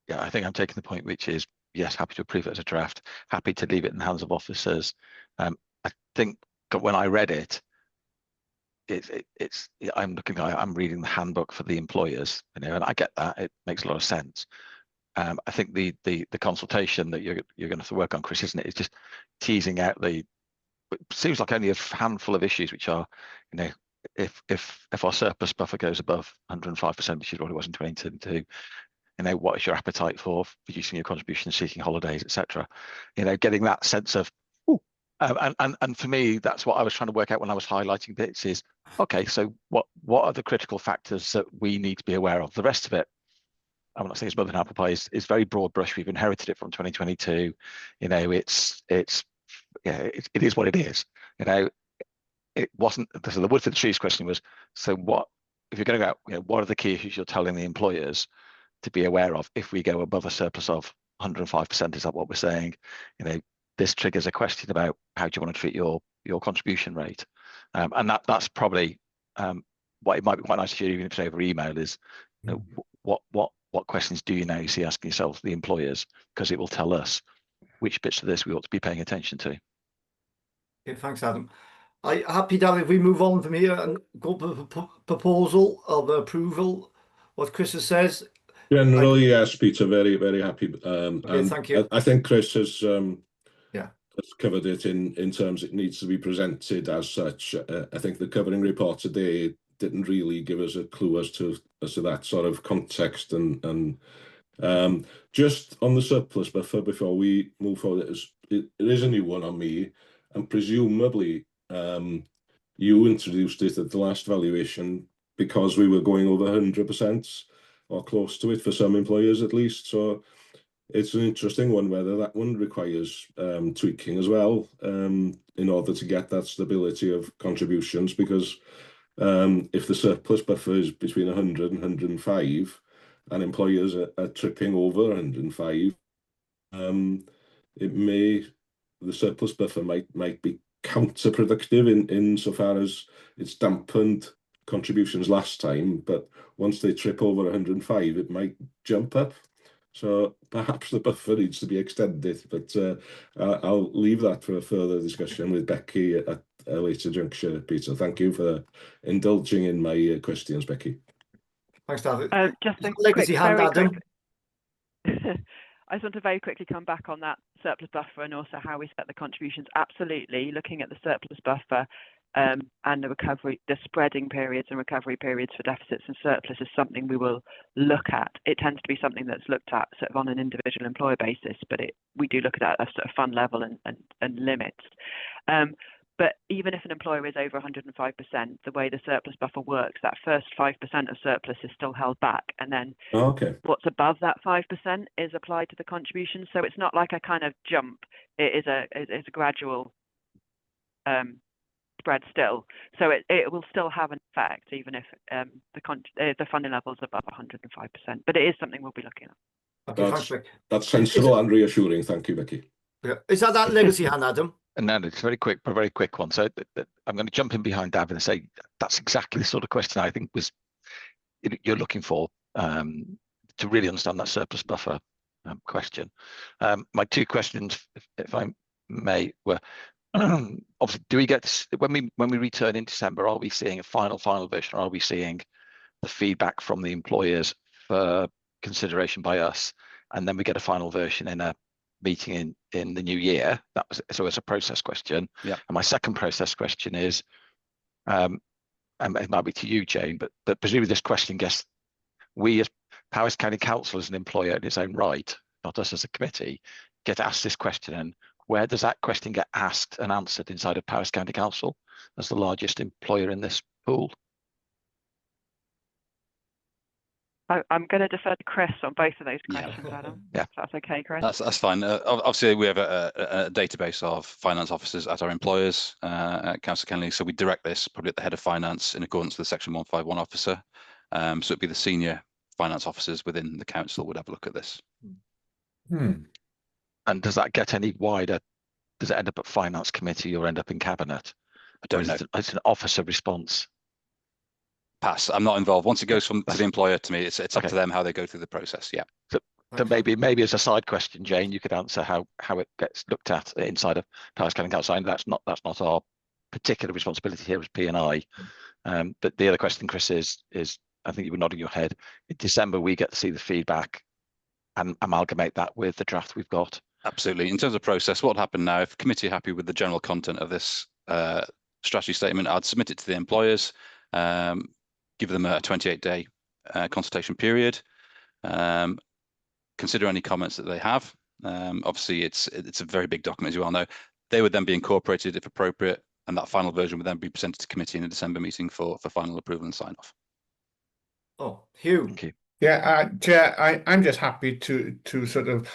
[SPEAKER 4] Yeah, I think I'm taking the point, which is, yes, happy to approve it as a draft, happy to leave it in the hands of officers. I think when I read it, I'm reading the handbook for the employers, you know, and I get that. It makes a lot of sense. I think the consultation that you're going to have to work on, Chris, isn't it? It's just teasing out it seems like only a handful of issues, which are, you know, if our surplus buffer goes above 105%, which is what it was in 2022, you know, what is your appetite for reducing your contribution, seeking holidays, etc. You know, getting that sense of, and for me, that's what I was trying to work out when I was highlighting bits is, okay, so what are the critical factors that we need to be aware of? The rest of it, I'm not saying it's more than apple pie, is very broad brush. We've inherited it from 2022. You know, it is what it is. You know, it wasn't. So the wood for the trees question was, so what if you're going to go out? You know, what are the key issues you're telling the employers to be aware of if we go above a surplus of 105%? Is that what we're saying? You know, this triggers a question about how do you want to treat your contribution rate, and that's probably what it might be quite nice to hear, even if it's over email, is, you know, what questions do you now see asking yourselves, the employers, because it will tell us which bits of this we ought to be paying attention to.
[SPEAKER 2] Okay, thanks, Adam. Happy, Dan, if we move on from here and go to the proposal of approval, what Chris says.
[SPEAKER 9] Generally, yes, Peter, very, very happy.
[SPEAKER 2] Okay, thank you.
[SPEAKER 9] I think Chris has covered it in terms it needs to be presented as such. I think the covering report today didn't really give us a clue as to that sort of context, and just on the surplus buffer before we move forward, it is a new one on me, and presumably you introduced it at the last valuation because we were going over 100% or close to it for some employers at least. So it's an interesting one whether that one requires tweaking as well in order to get that stability of contributions, because if the surplus buffer is between 100 and 105 and employers are tripping over 105, the surplus buffer might be counterproductive in so far as it's dampened contributions last time, but once they trip over 105, it might jump up. So perhaps the buffer needs to be extended, but I'll leave that for a further discussion with Becky at a later juncture. Peter, thank you for indulging in my questions, Becky.
[SPEAKER 2] Thanks, David.
[SPEAKER 8] Just a
[SPEAKER 2] legacy hand, Adam.
[SPEAKER 8] I just want to very quickly come back on that surplus buffer and also how we set the contributions. Absolutely, looking at the surplus buffer, and the spreading periods and recovery periods for deficits and surplus is something we will look at. It tends to be something that's looked at sort of on an individual employer basis, but we do look at that at a sort of fund level and limits. But even if an employer is over 105%, the way the surplus buffer works, that first 5% of surplus is still held back, and then what's above that 5% is applied to the contribution. So it's not like a kind of jump; it is a gradual spread still. So it will still have an effect, even if the funding level is above 105%. But it is something we'll be looking at.
[SPEAKER 2] Okay,
[SPEAKER 9] that's sensible and reassuring. Thank you, Becky.
[SPEAKER 2] Yeah. Is that legacy hand, Adam?
[SPEAKER 4] No, it's a very quick one. So I'm going to jump in behind David and say that's exactly the sort of question I think you're looking for to really understand that surplus buffer question. My two questions, if I may, were obviously, do we get when we return in December? Are we seeing a final version? Or are we seeing the feedback from the employers for consideration by us, and then we get a final version in a meeting in the new year? So it's a process question.
[SPEAKER 5] Yeah.
[SPEAKER 4] And my second process question is, and it might be to you, Jane, but presumably this question gets, we as Powys County Council as an employer in its own right, not us as a committee, get asked this question. And where does that question get asked and answered inside of Powys County Council as the largest employer in this pool?
[SPEAKER 8] I'm going to defer to Chris on both of those questions, Adam.
[SPEAKER 4] Yeah.
[SPEAKER 8] If that's okay, Chris.
[SPEAKER 5] That's fine. Obviously, we have a database of finance officers at our employers at Council Kennelly, so we direct this probably at the head of finance in accordance with the Section 151 officer. So it'd be the senior finance officers within the council would have a look at this.
[SPEAKER 4] And does that get any wider? Does it end up at finance committee or end up in cabinet?
[SPEAKER 5] I don't know.
[SPEAKER 4] It's an officer response.
[SPEAKER 5] Pass. I'm not involved. Once it goes to the employer, to me, it's up to them how they go through the process. Yeah.
[SPEAKER 4] So maybe as a side question, Jane, you could answer how it gets looked at inside of Powys County Council. That's not our particular responsibility here as P&I. But the other question, Chris, is I think you were nodding your head. In December, we get to see the feedback and amalgamate that with the draft we've got.
[SPEAKER 5] Absolutely. In terms of process, what will happen now, if the committee are happy with the general content of this strategy statement, I'd submit it to the employers, give them a 28-day consultation period, consider any comments that they have. Obviously, it's a very big document, as you all know. They would then be incorporated if appropriate, and that final version would then be presented to committee in a December meeting for final approval and sign-off.
[SPEAKER 2] Oh, Hugh.
[SPEAKER 4] Thank you.
[SPEAKER 7] Yeah, Chair, I'm just happy to sort of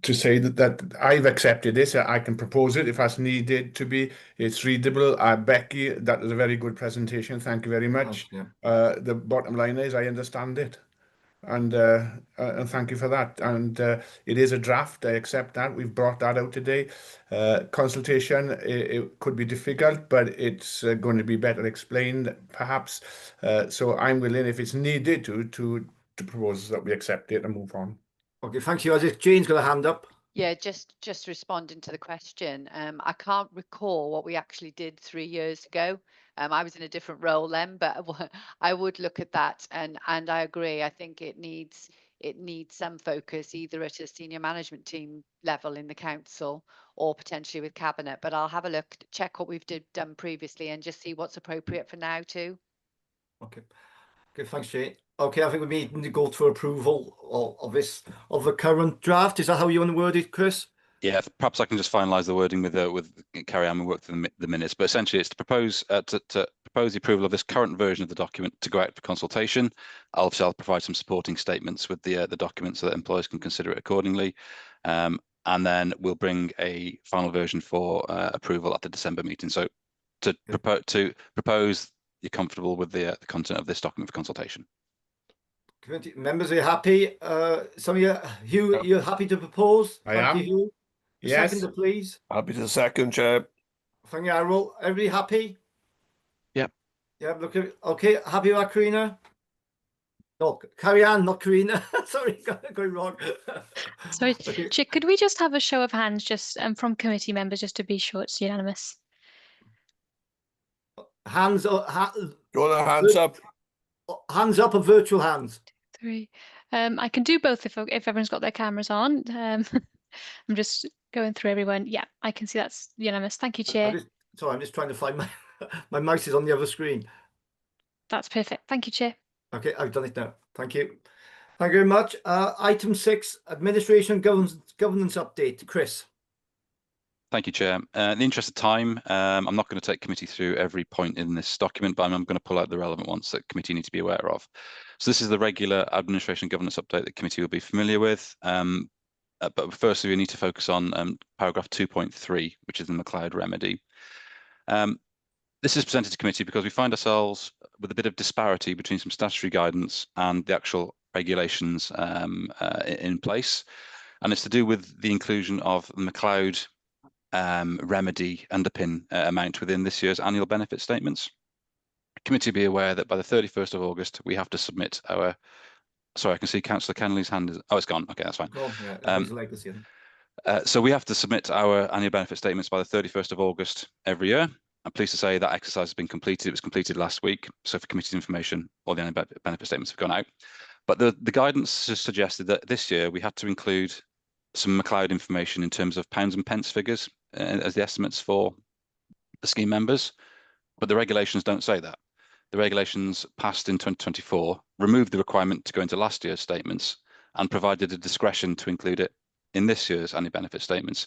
[SPEAKER 7] to say that I've accepted this. I can propose it if that's needed to be. It's readable. Becky, that was a very good presentation. Thank you very much.
[SPEAKER 2] Oh, yeah.
[SPEAKER 7] The bottom line is I understand it. And thank you for that. And it is a draft. I accept that. We've brought that out today. Consultation, it could be difficult, but it's going to be better explained, perhaps. So I'm willing, if it's needed, to propose that we accept it and move on.
[SPEAKER 2] Okay, thank you. As if Jane's got a hand up.
[SPEAKER 6] Yeah, just responding to the question. I can't recall what we actually did 3 years ago. I was in a different role then, but I would look at that, and I agree. I think it needs some focus either at a senior management team level in the council or potentially with cabinet. But I'll have a look, check what we've done previously, and just see what's appropriate for now too.
[SPEAKER 2] Okay. Okay, thanks, Jane. Okay, I think we need to go through approval of the current draft. Is that how you want to word it, Chris?
[SPEAKER 5] Yeah, perhaps I can just finalise the wording with Carrie Ann and work through the minutes. But essentially, it's to propose the approval of this current version of the document to go out for consultation. I'll provide some supporting statements with the document so that employers can consider it accordingly, and then we'll bring a final version for approval at the December meeting. So to propose, you're comfortable with the content of this document for consultation.
[SPEAKER 2] Committee members, are you happy? Some of you, Hugh, you're happy to propose?
[SPEAKER 7] I am.
[SPEAKER 2] Thank you, Hugh.
[SPEAKER 7] Yes.
[SPEAKER 2] Seconder, please.
[SPEAKER 3] Happy to second, Chair.
[SPEAKER 2] Thank you, Errol. Everybody happy?
[SPEAKER 4] Yep.
[SPEAKER 2] Yeah, look, okay, happy with that, Karina? No, Carrie Ann, not Karina. Sorry, got going wrong.
[SPEAKER 1] Sorry,
[SPEAKER 2] Okay.
[SPEAKER 1] Chair, could we just have a show of hands just from committee members just to be sure it's unanimous?
[SPEAKER 2] Hands up,
[SPEAKER 3] Go on, hands up.
[SPEAKER 2] hands up, or virtual hands.
[SPEAKER 1] 3. I can do both if everyone's got their cameras on. I'm just going through everyone. Yeah, I can see that's unanimous. Thank you, Chair.
[SPEAKER 2] Sorry, I'm just trying to find my mouse is on the other screen.
[SPEAKER 1] That's perfect. Thank you, Chair.
[SPEAKER 2] Okay, I've done it now. Thank you. Thank you very much. Item 6, administration governance update. Chris.
[SPEAKER 5] Thank you, Chair. In the interest of time, I'm not going to take committee through every point in this document, but I'm going to pull out the relevant ones that committee need to be aware of. So this is the regular administration governance update that committee will be familiar with. But firstly, we need to focus on paragraph 2.3, which is the McLeod remedy. This is presented to committee because we find ourselves with a bit of disparity between some statutory guidance and the actual regulations in place. And it's to do with the inclusion of the McLeod remedy underpin amount within this year's annual benefit statements. Committee be aware that by the 31st of August, we have to submit our, sorry, I can see Councillor Kennelly's hand is, oh, it's gone. Okay, that's fine.
[SPEAKER 2] Oh, yeah,
[SPEAKER 5] so we have to submit our annual benefit statements by the 31st of August every year. I'm pleased to say that exercise has been completed. It was completed last week. So for committee information, all the annual benefit statements have gone out. But the guidance has suggested that this year we had to include some McLeod information in terms of pounds and pence figures as the estimates for the scheme members. But the regulations don't say that. The regulations passed in 2024 removed the requirement to go into last year's statements and provided a discretion to include it in this year's annual benefit statements.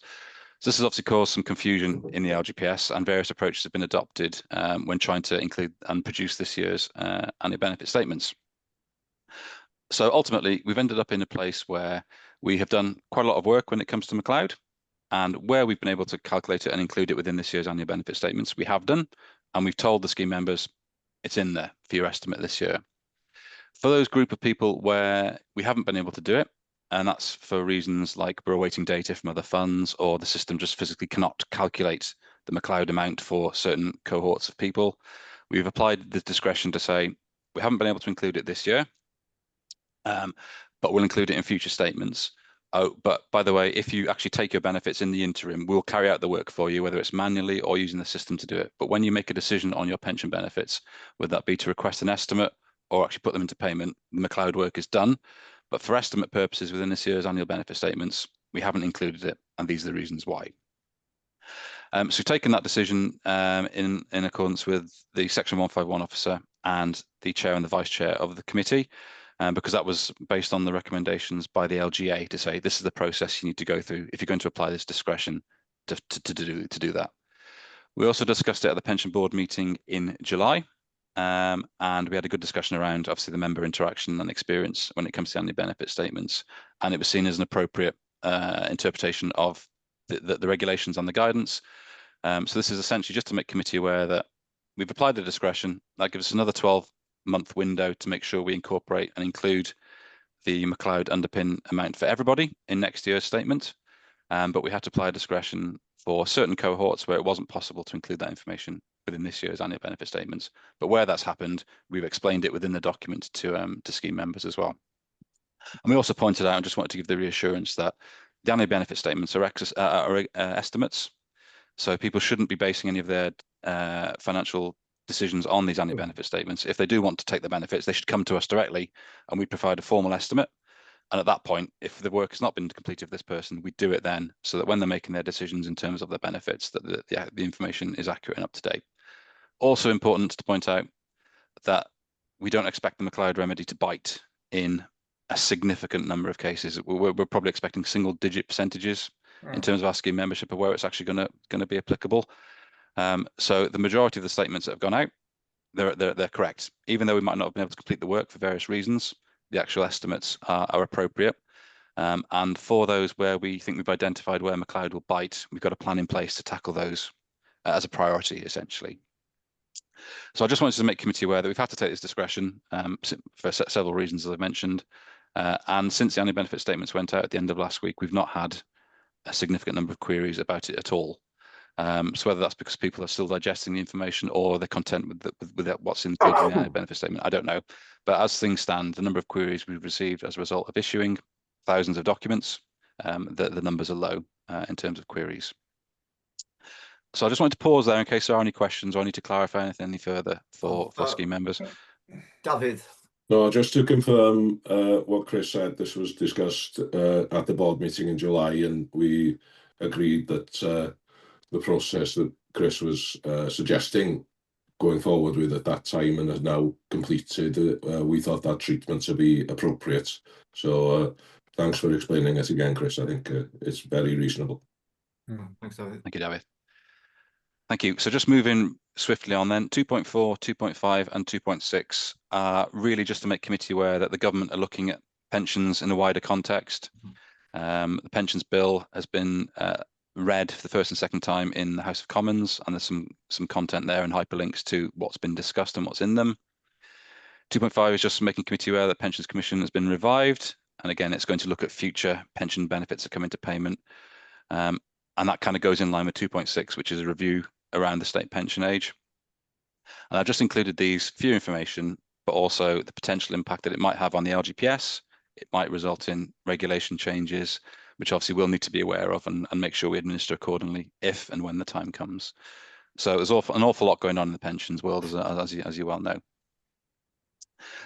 [SPEAKER 5] So this has obviously caused some confusion in the LGPS, and various approaches have been adopted when trying to include and produce this year's annual benefit statements. So ultimately, we've ended up in a place where we have done quite a lot of work when it comes to McLeod, and where we've been able to calculate it and include it within this year's annual benefit statements, we have done, and we've told the scheme members it's in there for your estimate this year. For those group of people where we haven't been able to do it, and that's for reasons like we're awaiting data from other funds, or the system just physically cannot calculate the McLeod amount for certain cohorts of people, we've applied the discretion to say we haven't been able to include it this year, but we'll include it in future statements. Oh, but by the way, if you actually take your benefits in the interim, we'll carry out the work for you, whether it's manually or using the system to do it. But when you make a decision on your pension benefits, whether that be to request an estimate or actually put them into payment, the McLeod work is done. But for estimate purposes within this year's annual benefit statements, we haven't included it, and these are the reasons why. So we've taken that decision in accordance with the Section 151 officer and the chair and the vice chair of the committee, because that was based on the recommendations by the LGA to say this is the process you need to go through if you're going to apply this discretion to do that. We also discussed it at the pension board meeting in July. And we had a good discussion around obviously the member interaction and experience when it comes to annual benefit statements, and it was seen as an appropriate interpretation of the regulations and the guidance. So this is essentially just to make committee aware that we've applied the discretion. That gives us another 12-month window to make sure we incorporate and include the McLeod underpin amount for everybody in next year's statement, but we had to apply discretion for certain cohorts where it wasn't possible to include that information within this year's annual benefit statements. But where that's happened, we've explained it within the document to scheme members as well. And we also pointed out, and just wanted to give the reassurance that the annual benefit statements are estimates. So people shouldn't be basing any of their financial decisions on these annual benefit statements. If they do want to take the benefits, they should come to us directly, and we provide a formal estimate. And at that point, if the work has not been completed with this person, we do it then, so that when they're making their decisions in terms of their benefits, that the information is accurate and up to date. Also important to point out that we don't expect the McLeod remedy to bite in a significant number of cases. We're probably expecting single-digit percentages in terms of our scheme membership of where it's actually going to be applicable. So the majority of the statements that have gone out, they're correct, even though we might not have been able to complete the work for various reasons. The actual estimates are appropriate. And for those where we think we've identified where McLeod will bite, we've got a plan in place to tackle those as a priority, essentially. So I just wanted to make committee aware that we've had to take this discretion for several reasons, as I've mentioned. And since the annual benefit statements went out at the end of last week, we've not had a significant number of queries about it at all. So whether that's because people are still digesting the information or they're content with what's included in the annual benefit statement, I don't know. But as things stand, the number of queries we've received as a result of issuing thousands of documents, the numbers are low in terms of queries. So I just wanted to pause there in case there are any questions or I need to clarify anything any further for scheme members.
[SPEAKER 2] David.
[SPEAKER 9] No, just to confirm what Chris said, this was discussed at the board meeting in July, and we agreed that the process that Chris was suggesting going forward with at that time and has now completed, we thought that treatment to be appropriate. So thanks for explaining it again, Chris. I think it's very reasonable.
[SPEAKER 2] Thanks, David.
[SPEAKER 5] Thank you, David. Thank you. So just moving swiftly on then, 2.4, 2.5 and 2.6 really just to make committee aware that the government are looking at pensions in a wider context. The pensions bill has been read for the first and second time in the House of Commons, and there's some content there and hyperlinks to what's been discussed and what's in them. 2.5 is just making committee aware that Pensions Commission has been revived, and again it's going to look at future pension benefits that come into payment, and that kind of goes in line with 2.6, which is a review around the state pension age. And I've just included these for your information, but also the potential impact that it might have on the LGPS. It might result in regulation changes, which obviously we'll need to be aware of and make sure we administer accordingly if and when the time comes. So there's an awful lot going on in the pensions world, as you well know.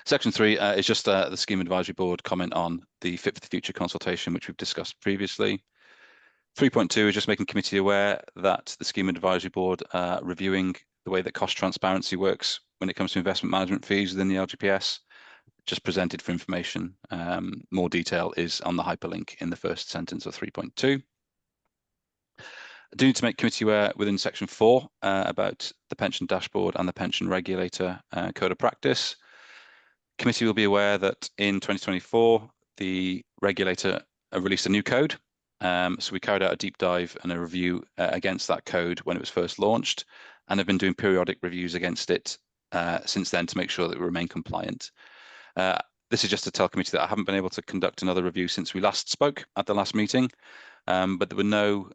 [SPEAKER 5] Section 3 is just the Scheme Advisory Board comment on the Fit for the Future consultation, which we've discussed previously. 3.2 is just making committee aware that the Scheme Advisory Board reviewing the way that cost transparency works when it comes to investment management fees within the LGPS. Just presented for information. More detail is on the hyperlink in the first sentence of 3.2. I do need to make committee aware within section 4 about the pension dashboard and the pension regulator code of practice. Committee will be aware that in 2024, the regulator released a new code. So we carried out a deep dive and a review against that code when it was first launched, and have been doing periodic reviews against it since then to make sure that we remain compliant. This is just to tell committee that I haven't been able to conduct another review since we last spoke at the last meeting, but there were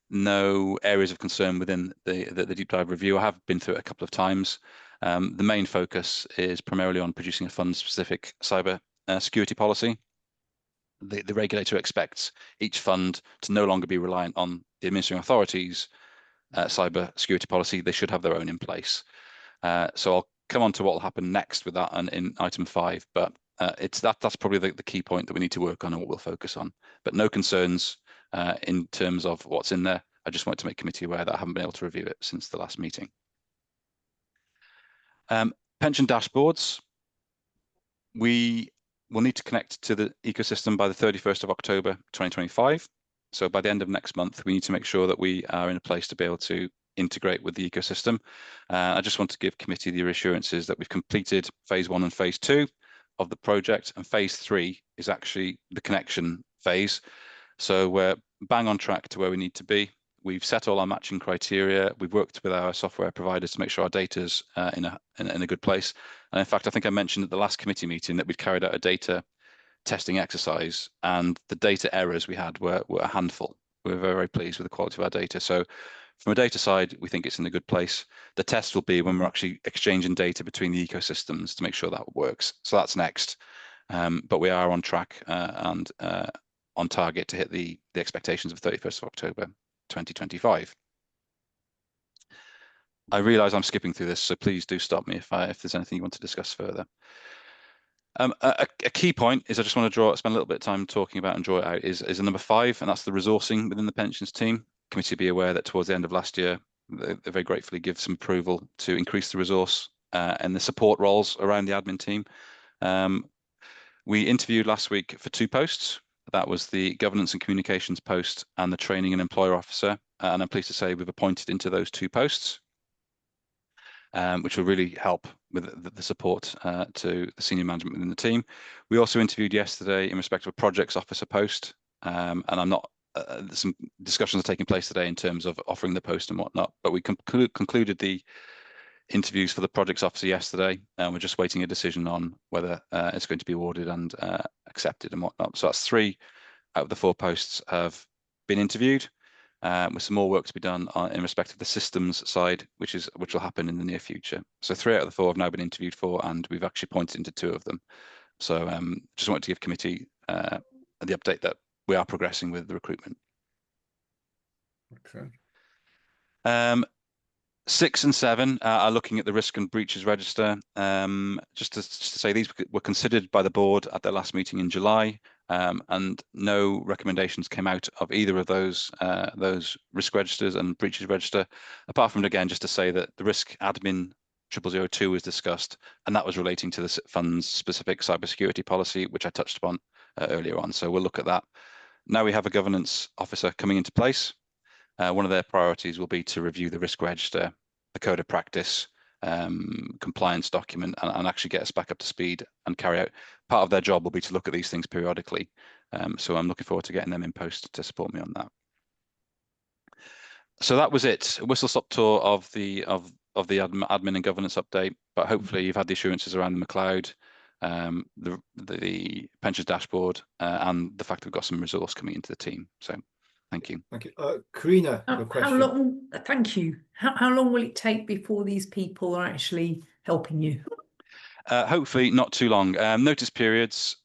[SPEAKER 5] no areas of concern within the deep dive review. I have been through it a couple of times. The main focus is primarily on producing a fund-specific cyber security policy. The regulator expects each fund to no longer be reliant on the administering authorities' cyber security policy. They should have their own in place. So I'll come on to what will happen next with that and in item 5, but that's probably the key point that we need to work on and what we'll focus on. But no concerns in terms of what's in there. I just want to make committee aware that I haven't been able to review it since the last meeting. Pension dashboards. We will need to connect to the ecosystem by the 31st of October 2025. So by the end of next month, we need to make sure that we are in a place to be able to integrate with the ecosystem. I just want to give committee the reassurances that we've completed phase 1 and phase 2 of the project, and phase 3 is actually the connection phase. So we're bang on track to where we need to be. We've set all our matching criteria. We've worked with our software providers to make sure our data's in a good place. And in fact, I think I mentioned at the last committee meeting that we'd carried out a data testing exercise, and the data errors we had were a handful. We were very, very pleased with the quality of our data. So from a data side, we think it's in a good place. The test will be when we're actually exchanging data between the ecosystems to make sure that works. So that's next. But we are on track and on target to hit the expectations of 31st of October 2025. I realise I'm skipping through this, so please do stop me if there's anything you want to discuss further. A key point is I just want to spend a little bit of time talking about and draw it out is a number 5, and that's the resourcing within the pensions team. Committee be aware that towards the end of last year, they very gratefully give some approval to increase the resource and the support roles around the admin team. We interviewed last week for 2 posts. That was the governance and communications post and the training and employer officer. And I'm pleased to say we've appointed into those 2 posts, which will really help with the support to the senior management within the team. We also interviewed yesterday in respect of a projects officer post, and I'm not, some discussions are taking place today in terms of offering the post and whatnot, but we concluded the interviews for the projects officer yesterday, and we're just waiting a decision on whether it's going to be awarded and accepted and whatnot. So that's 3 out of the 4 posts have been interviewed, with some more work to be done in respect of the systems side, which will happen in the near future. So 3 out of the 4 have now been interviewed for, and we've actually pointed into 2 of them. So just wanted to give committee the update that we are progressing with the recruitment.
[SPEAKER 7] Okay.
[SPEAKER 5] 6 and 7 are looking at the risk and breaches register. Just to say, these were considered by the board at their last meeting in July, and no recommendations came out of either of those risk registers and breaches register, apart from, again, just to say that the risk admin 0002 was discussed, and that was relating to the fund's specific cybersecurity policy, which I touched upon earlier on. So we'll look at that. Now we have a governance officer coming into place. One of their priorities will be to review the risk register, the code of practice, compliance document, and actually get us back up to speed and carry out. Part of their job will be to look at these things periodically. So I'm looking forward to getting them in post to support me on that. So that was it. A whistle-stop tour of the admin and governance update, but hopefully you've had the assurances around the McLeod, the pensions dashboard, and the fact that we've got some resource coming into the team. So thank you.
[SPEAKER 2] Thank you. Karina, your question.
[SPEAKER 10] How long, thank you. How long will it take before these people are actually helping you?
[SPEAKER 5] Hopefully not too long. Notice periods.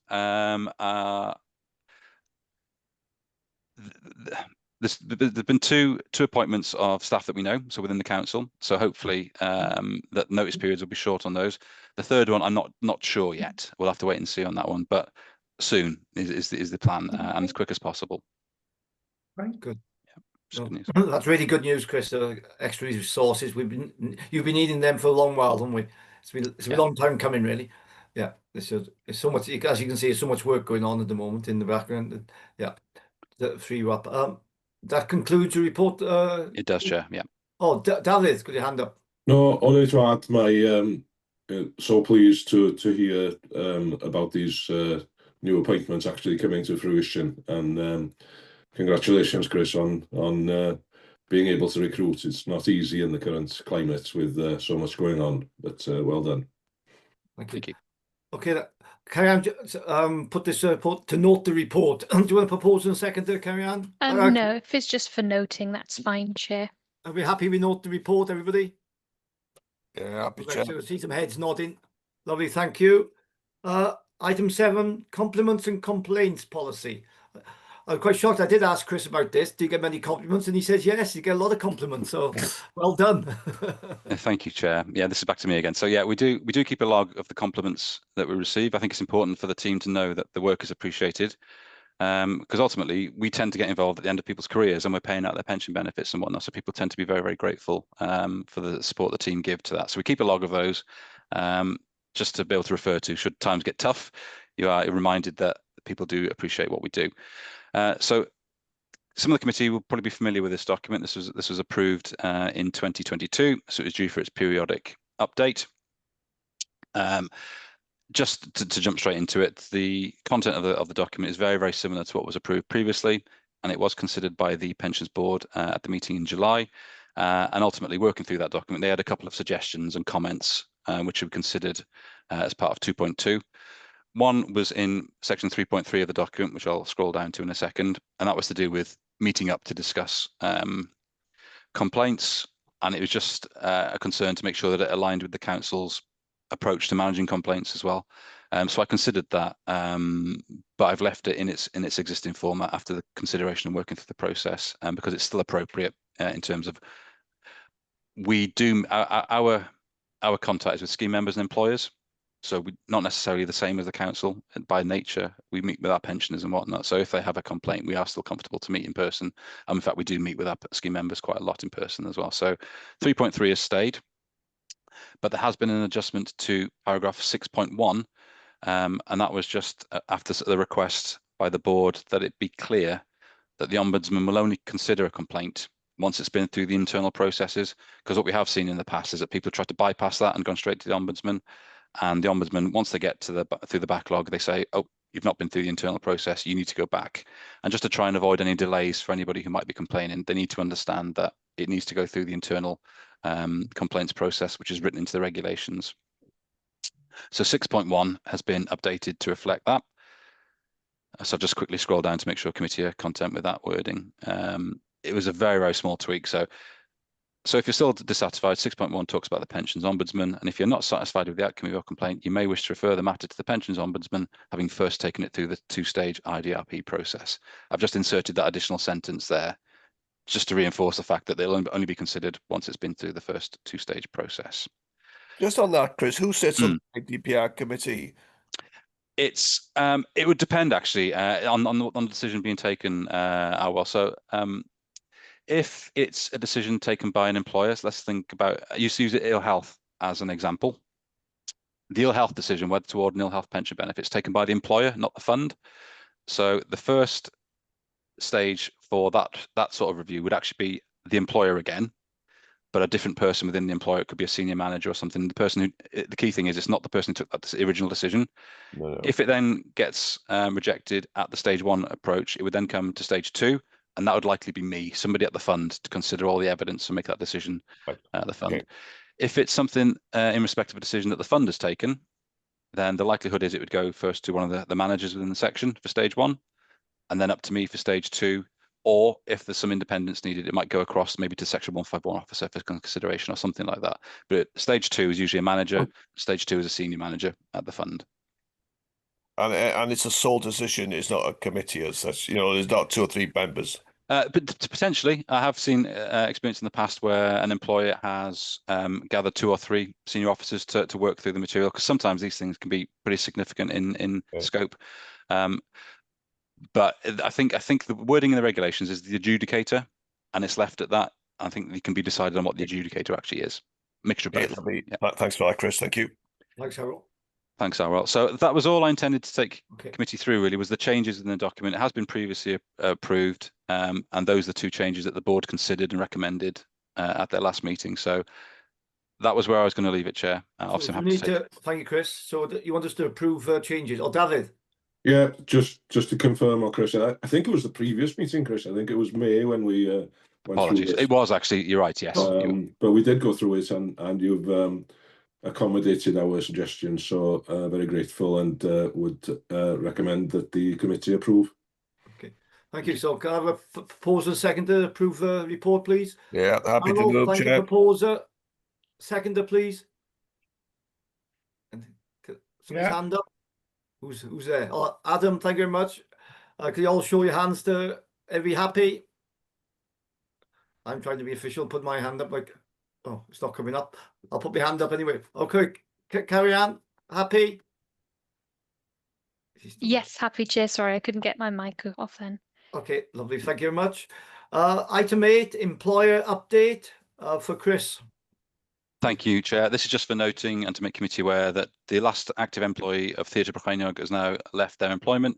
[SPEAKER 5] There's been two appointments of staff that we know, so within the council. So hopefully that notice periods will be short on those. The third one, I'm not sure yet. We'll have to wait and see on that one, but soon is the plan, and as quick as possible.
[SPEAKER 2] Right, good.
[SPEAKER 5] Yeah, good news.
[SPEAKER 2] That's really good news, Chris. Extra resources. You've been needing them for a long while, haven't we? It's been a long time coming, really. Yeah, it's so much. As you can see, there's so much work going on at the moment in the background. Yeah, the free wrap. That concludes your report.
[SPEAKER 5] It does, Chair. Yeah.
[SPEAKER 2] Oh, David, got your hand up.
[SPEAKER 9] No, only to add my so pleased to hear about these new appointments actually coming to fruition, and congratulations, Chris, on being able to recruit. It's not easy in the current climate with so much going on, but well done.
[SPEAKER 2] Thank you. Okay, Carrie Ann, put this report to note the report. Do you want to propose in a second there, Carrie Ann?
[SPEAKER 1] No, if it's just for noting, that's fine, Chair.
[SPEAKER 2] Are we happy we note the report, everybody?
[SPEAKER 3] Yeah, happy, Chair.
[SPEAKER 2] I see some heads nodding. Lovely, thank you. Item 7, compliments and complaints policy. I'm quite shocked. I did ask Chris about this. Do you get many compliments? And he says, yes, you get a lot of compliments. So well done.
[SPEAKER 5] Thank you, Chair. Yeah, this is back to me again. So yeah, we do keep a log of the compliments that we receive. I think it's important for the team to know that the work is appreciated, because ultimately we tend to get involved at the end of people's careers and we're paying out their pension benefits and whatnot. So people tend to be very, very grateful for the support the team give to that. So we keep a log of those just to be able to refer to should times get tough. You are reminded that people do appreciate what we do. So some of the committee will probably be familiar with this document. This was approved in 2022, so it was due for its periodic update. Just to jump straight into it, the content of the document is very, very similar to what was approved previously, and it was considered by the Pensions Board at the meeting in July. And ultimately, working through that document, they had a couple of suggestions and comments which were considered as part of 2.2. One was in section 3.3 of the document, which I'll scroll down to in a second, and that was to do with meeting up to discuss complaints. And it was just a concern to make sure that it aligned with the council's approach to managing complaints as well. So I considered that, but I've left it in its existing format after the consideration and working through the process, because it's still appropriate in terms of we do our contact is with scheme members and employers. So we're not necessarily the same as the council by nature. We meet with our pensioners and whatnot. So if they have a complaint, we are still comfortable to meet in person. And in fact, we do meet with our scheme members quite a lot in person as well. So 3.3 has stayed, but there has been an adjustment to paragraph 6.1. And that was just after the request by the board that it be clear that the Ombudsman will only consider a complaint once it's been through the internal processes. Because what we have seen in the past is that people try to bypass that and gone straight to the Ombudsman. And the Ombudsman, once they get to through the backlog, they say, oh, you've not been through the internal process, you need to go back. And just to try and avoid any delays for anybody who might be complaining, they need to understand that it needs to go through the internal complaints process, which is written into the regulations. So 6.1 has been updated to reflect that. So I'll just quickly scroll down to make sure committee are content with that wording. It was a very, very small tweak. So if you're still dissatisfied, 6.1 talks about the Pensions Ombudsman, and if you're not satisfied with the outcome of your complaint, you may wish to refer the matter to the Pensions Ombudsman, having first taken it through the two-stage IDRP process. I've just inserted that additional sentence there, just to reinforce the fact that they'll only be considered once it's been through the first two-stage process.
[SPEAKER 3] Just on that, Chris, who sits on the DPR committee?
[SPEAKER 5] It would depend actually on the decision being taken. So if it's a decision taken by an employer, so let's think about, use ill health as an example. The ill health decision, whether to award an ill health pension benefit, is taken by the employer, not the fund. So the first stage for that sort of review would actually be the employer again, but a different person within the employer. It could be a senior manager or something. The person who, the key thing is, it's not the person who took that original decision.
[SPEAKER 3] No.
[SPEAKER 5] If it then gets rejected at the stage 1 approach, it would then come to stage 2, and that would likely be me, somebody at the fund, to consider all the evidence and make that decision at the fund.
[SPEAKER 3] Okay.
[SPEAKER 5] If it's something in respect of a decision that the fund has taken, then the likelihood is it would go first to one of the managers within the section for stage 1, and then up to me for stage 2. Or if there's some independence needed, it might go across maybe to section 151 officer for consideration or something like that. But stage 2 is usually a manager. Stage 2 is a senior manager at the fund.
[SPEAKER 3] And it's a sole decision. It's not a committee as such. There's not 2 or 3 members.
[SPEAKER 5] But potentially, I have seen experience in the past where an employer has gathered 2 or 3 senior officers to work through the material, because sometimes these things can be pretty significant in scope. But I think the wording in the regulations is the adjudicator, and it's left at that. I think it can be decided on what the adjudicator actually is. Mixture of both.
[SPEAKER 3] Yeah. Thanks for that, Chris. Thank you.
[SPEAKER 2] Thanks, Harold.
[SPEAKER 5] Thanks, Harold. So that was all I intended to take
[SPEAKER 2] Okay.
[SPEAKER 5] committee through, really, was the changes in the document. It has been previously approved, and those are the 2 changes that the board considered and recommended at their last meeting. So that was where I was going to leave it, Chair. Obviously, I'm happy to take...
[SPEAKER 2] Thank you, Chris. So you want us to approve changes? Or David?
[SPEAKER 9] Yeah, just to confirm, Chris, I think it was the previous meeting, Chris. I think it was May when we went
[SPEAKER 5] Apologies.
[SPEAKER 9] through this.
[SPEAKER 5] It was actually, you're right, yes.
[SPEAKER 9] But we did go through it, and you've accommodated our suggestions, so very grateful, and would recommend that the committee approve.
[SPEAKER 2] Okay, thank you. So can I have a proposer and seconder to approve the report, please?
[SPEAKER 3] Yeah, happy to do,
[SPEAKER 2] Thank
[SPEAKER 3] Chair.
[SPEAKER 2] you, proposer. Seconder, please. And someone's hand up. Who's there? Oh, Adam, thank you very much. Can you all show your hands to every happy? I'm trying to be official, put my hand up like, oh, it's not coming up. I'll put my hand up anyway. Okay, carry on. Happy?
[SPEAKER 1] Yes, happy, Chair. Sorry, I couldn't get my mic off then.
[SPEAKER 2] Okay, lovely. Thank you very much. Item 8, employer update for Chris.
[SPEAKER 5] Thank you, Chair. This is just for noting and to make committee aware that the last active employee of Theatr Brycheiniog has now left their employment,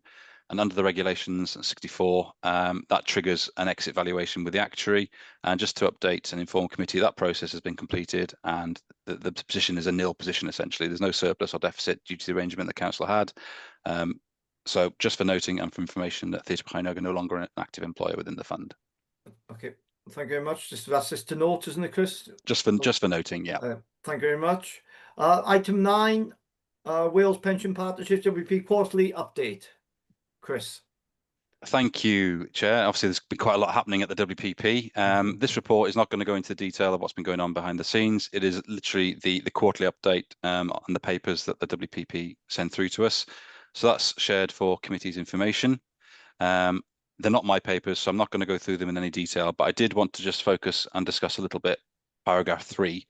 [SPEAKER 5] and under the regulations 64, that triggers an exit valuation with the actuary. And just to update and inform committee, that process has been completed, and the position is a nil position essentially. There's no surplus or deficit due to the arrangement the council had. So just for noting and for information that Theatr Brycheiniog are no longer an active employer within the fund.
[SPEAKER 2] Okay. Thank you very much. That's just to note, isn't it, Chris?
[SPEAKER 5] Just for noting, yeah.
[SPEAKER 2] Thank you very much. Item 9, Wales Pension Partnerships WP quarterly update. Chris.
[SPEAKER 5] Thank you, Chair. Obviously, there's been quite a lot happening at the WPP. This report is not going to go into detail of what's been going on behind the scenes. It is literally the quarterly update on the papers that the WPP send through to us. So that's shared for committee's information. They're not my papers, so I'm not going to go through them in any detail, but I did want to just focus and discuss a little bit paragraph 3,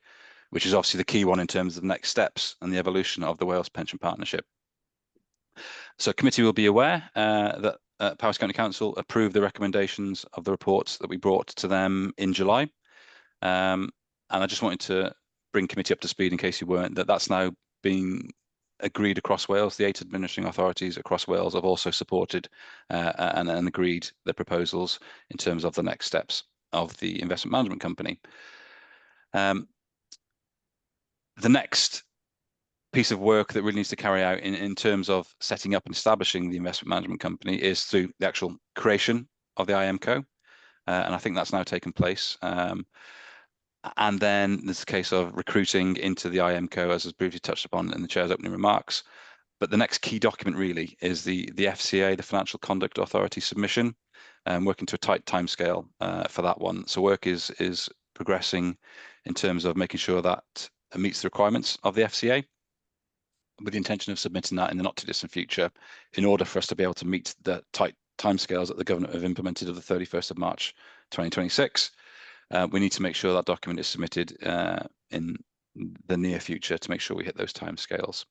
[SPEAKER 5] which is obviously the key one in terms of the next steps and the evolution of the Wales Pension Partnership. So committee will be aware that Powys County Council approved the recommendations of the reports that we brought to them in July. And I just wanted to bring committee up to speed in case you weren't, that's now being agreed across Wales. The 8 administering authorities across Wales have also supported and agreed the proposals in terms of the next steps of the investment management company. The next piece of work that really needs to carry out in terms of setting up and establishing the investment management company is through the actual creation of the IMCO. And I think that's now taken place. And then there's a case of recruiting into the IMCO, as was briefly touched upon in the Chair's opening remarks. But the next key document really is the FCA, the Financial Conduct Authority submission, working to a tight timescale for that one. So work is progressing in terms of making sure that it meets the requirements of the FCA, with the intention of submitting that in the not too distant future in order for us to be able to meet the tight timescales that the government have implemented of the 31st of March 2026. We need to make sure that document is submitted in the near future to make sure we hit those timescales.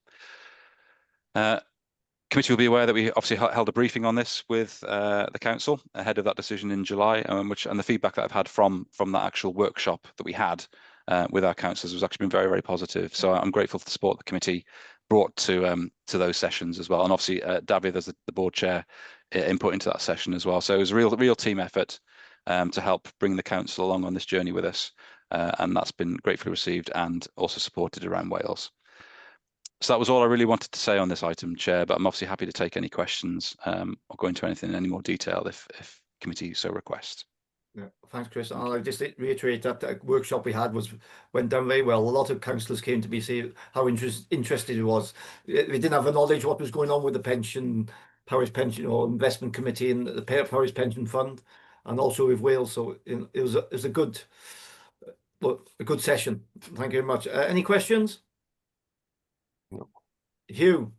[SPEAKER 5] Committee will be aware that we obviously held a briefing on this with the council ahead of that decision in July, and the feedback that I've had from that actual workshop that we had with our councillors was actually been very, very positive. So I'm grateful for the support the committee brought to those sessions as well. And obviously, David, as the board chair, input into that session as well. So it was a real team effort to help bring the council along on this journey with us, and that's been gratefully received and also supported around Wales. So that was all I really wanted to say on this item, Chair, but I'm obviously happy to take any questions or go into anything in any more detail if committee so requests.
[SPEAKER 2] Yeah, thanks, Chris. And I'll just reiterate that workshop we had went down very well. A lot of councillors came to see how interested it was. They didn't have the knowledge what was going on with the Parish Pension or Investment Committee and the Parish Pension Fund, and also with Wales. So it was a good session. Thank you very much. Any questions? Hugh.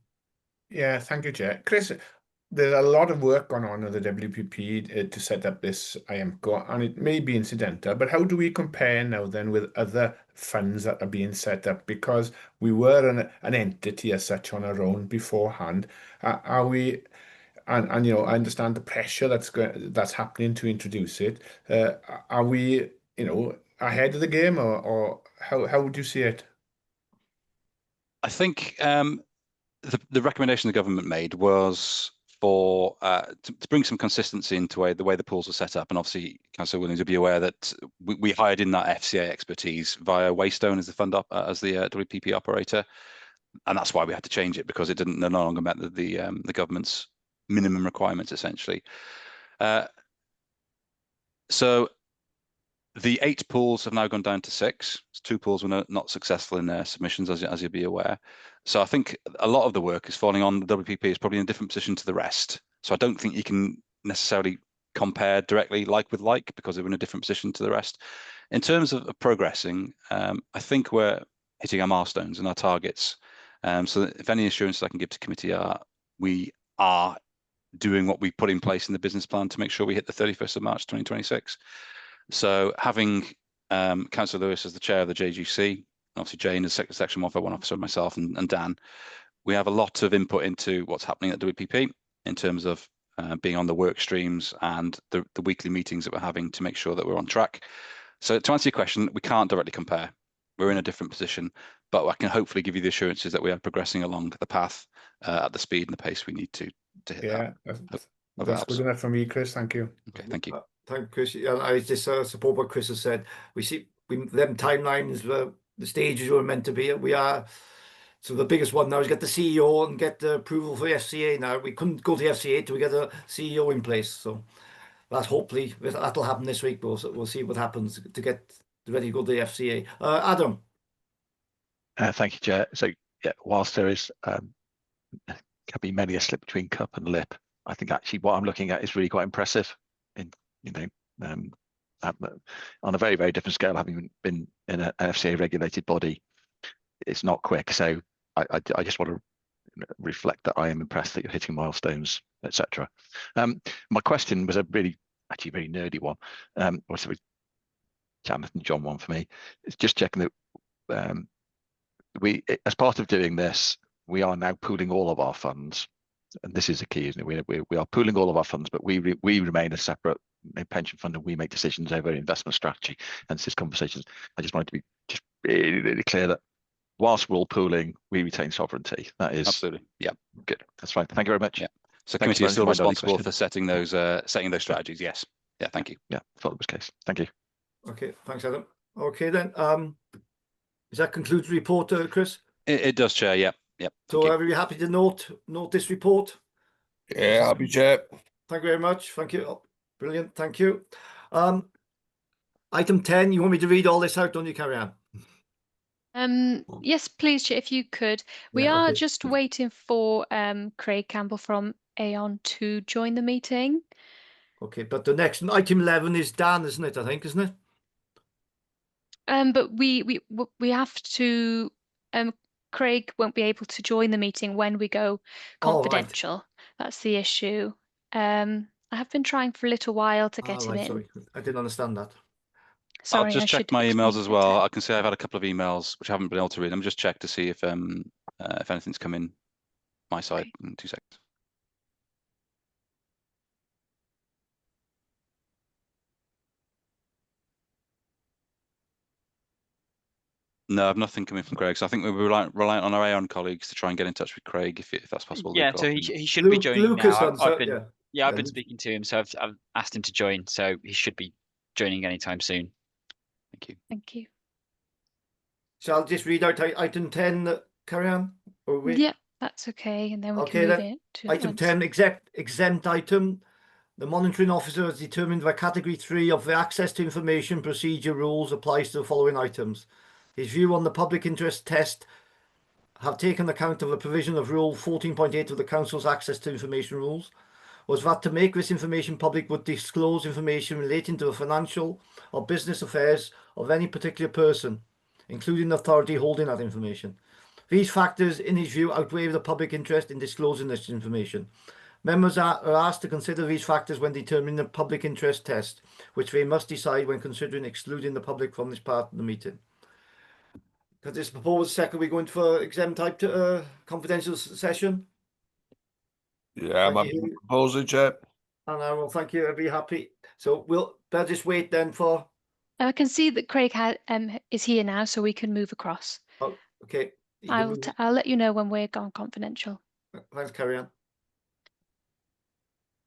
[SPEAKER 7] Yeah, thank you, Chair. Chris, there's a lot of work going on at the WPP to set up this IMCO, and it may be incidental, but how do we compare now then with other funds that are being set up? Because we were an entity as such on our own beforehand. Are we, and you know, I understand the pressure that's happening to introduce it. Are we, you know, ahead of the game, or how would you see it?
[SPEAKER 5] I think the recommendation the government made was for to bring some consistency into the way the pools are set up, and obviously Councillor Williams will be aware that we hired in that FCA expertise via Waystone as the WPP operator, and that's why we had to change it, because it no longer met the government's minimum requirements essentially. So the 8 pools have now gone down to 6. 2 pools were not successful in their submissions, as you'll be aware. So I think a lot of the work is falling on the WPP is probably in a different position to the rest. So I don't think you can necessarily compare directly like with like, because they're in a different position to the rest. In terms of progressing, I think we're hitting our milestones and our targets. So if any assurances I can give to committee are, we are doing what we put in place in the business plan to make sure we hit the 31st of March 2026. So having Councillor Lewis as the chair of the JGC, obviously Jane as Section 151 officer, myself and Dan, we have a lot of input into what's happening at WPP in terms of being on the work streams and the weekly meetings that we're having to make sure that we're on track. So to answer your question, we can't directly compare. We're in a different position, but I can hopefully give you the assurances that we are progressing along the path at the speed and the pace we need to hit that.
[SPEAKER 7] That's good enough for me, Chris. Thank you.
[SPEAKER 5] Okay, thank you.
[SPEAKER 2] Thank you, Chris. And I just support what Chris has said. We see them timelines, the stages we're meant to be at. We are. So the biggest one now is get the CEO and get the approval for the FCA. Now we couldn't go to the FCA till we get a CEO in place. So that's hopefully that'll happen this week. We'll see what happens to get ready to go to the FCA. Adam.
[SPEAKER 11] Thank you, Chair. So yeah, whilst there is can be many a slip between cup and lip, I think actually what I'm looking at is really quite impressive. On a very, very different scale, having been in an FCA regulated body, it's not quick. So I just want to reflect that I am impressed that you're hitting milestones, etc. My question was actually very nerdy one. Also with Janet and John one for me. It's just checking that we, as part of doing this, we are now pooling all of our funds. And this is the key, isn't it? We are pooling all of our funds, but we remain a separate pension fund, and we make decisions over investment strategy. Hence this conversation. I just wanted to be just really, really clear that whilst we're all pooling, we retain sovereignty. That is
[SPEAKER 5] absolutely, yeah,
[SPEAKER 11] good. That's fine. Thank you very much.
[SPEAKER 5] Yeah. So committee is still responsible for setting those strategies. Yes. Yeah. Thank you.
[SPEAKER 11] Yeah. Thought it was the case. Thank you.
[SPEAKER 2] Okay. Thanks, Adam. Okay then. Does that conclude the report, Chris?
[SPEAKER 5] It does, Chair. Yeah. Yep.
[SPEAKER 2] So are you happy to note this report?
[SPEAKER 3] Yeah, happy, Chair.
[SPEAKER 2] Thank you very much. Thank you. Oh, brilliant. Thank you. Item 10, you want me to read all this out, don't you, carry on?
[SPEAKER 1] Yes, please, Chair, if you could. We are just waiting for Craig Campbell from Aon to join the meeting.
[SPEAKER 2] Okay, but the next item 11 is Dan, isn't it? I think, isn't it?
[SPEAKER 1] But we have to. Craig won't be able to join the meeting when we go confidential. Oh, right. That's the issue. I have been trying for a little while to get him in.
[SPEAKER 2] Sorry, I didn't understand that.
[SPEAKER 1] Sorry,
[SPEAKER 5] I'll just check my emails as well. I can say I've had a couple of emails which I haven't been able to read. I'm just check to see if anything's come in my side in 2 seconds. No, I've nothing coming from Craig. So I think we're reliant on our Aon colleagues to try and get in touch with Craig if that's possible.
[SPEAKER 12] Yeah,
[SPEAKER 5] Luke,
[SPEAKER 12] so he should be joining
[SPEAKER 2] Lucas
[SPEAKER 12] now.
[SPEAKER 2] answered,
[SPEAKER 12] I've been speaking to him, so I've asked him to join. So he should be joining anytime soon.
[SPEAKER 5] Thank you.
[SPEAKER 1] Thank you.
[SPEAKER 2] So I'll just read out item 10. Carry on.
[SPEAKER 1] Yeah, that's okay, and then we can move it to
[SPEAKER 2] item 10, exempt item. The monitoring officer has determined that category 3 of the access to information procedure rules applies to the following items. His view on the public interest test have taken account of the provision of rule 14.8 of the council's access to information rules was that to make this information public would disclose information relating to the financial or business affairs of any particular person, including the authority holding that information. These factors, in his view, outweigh the public interest in disclosing this information. Members are asked to consider these factors when determining the public interest test, which they must decide when considering excluding the public from this part of the meeting. Because this proposed second, we're going for exempt type to confidential session.
[SPEAKER 3] Yeah, I'm proposing, Chair.
[SPEAKER 2] And I will thank you. I'll be happy. So we'll just wait then for.
[SPEAKER 1] I can see that Craig is here now, so we can move across.
[SPEAKER 2] Oh, okay.
[SPEAKER 1] I'll let you know when we're gone confidential.
[SPEAKER 2] Thanks, carry on.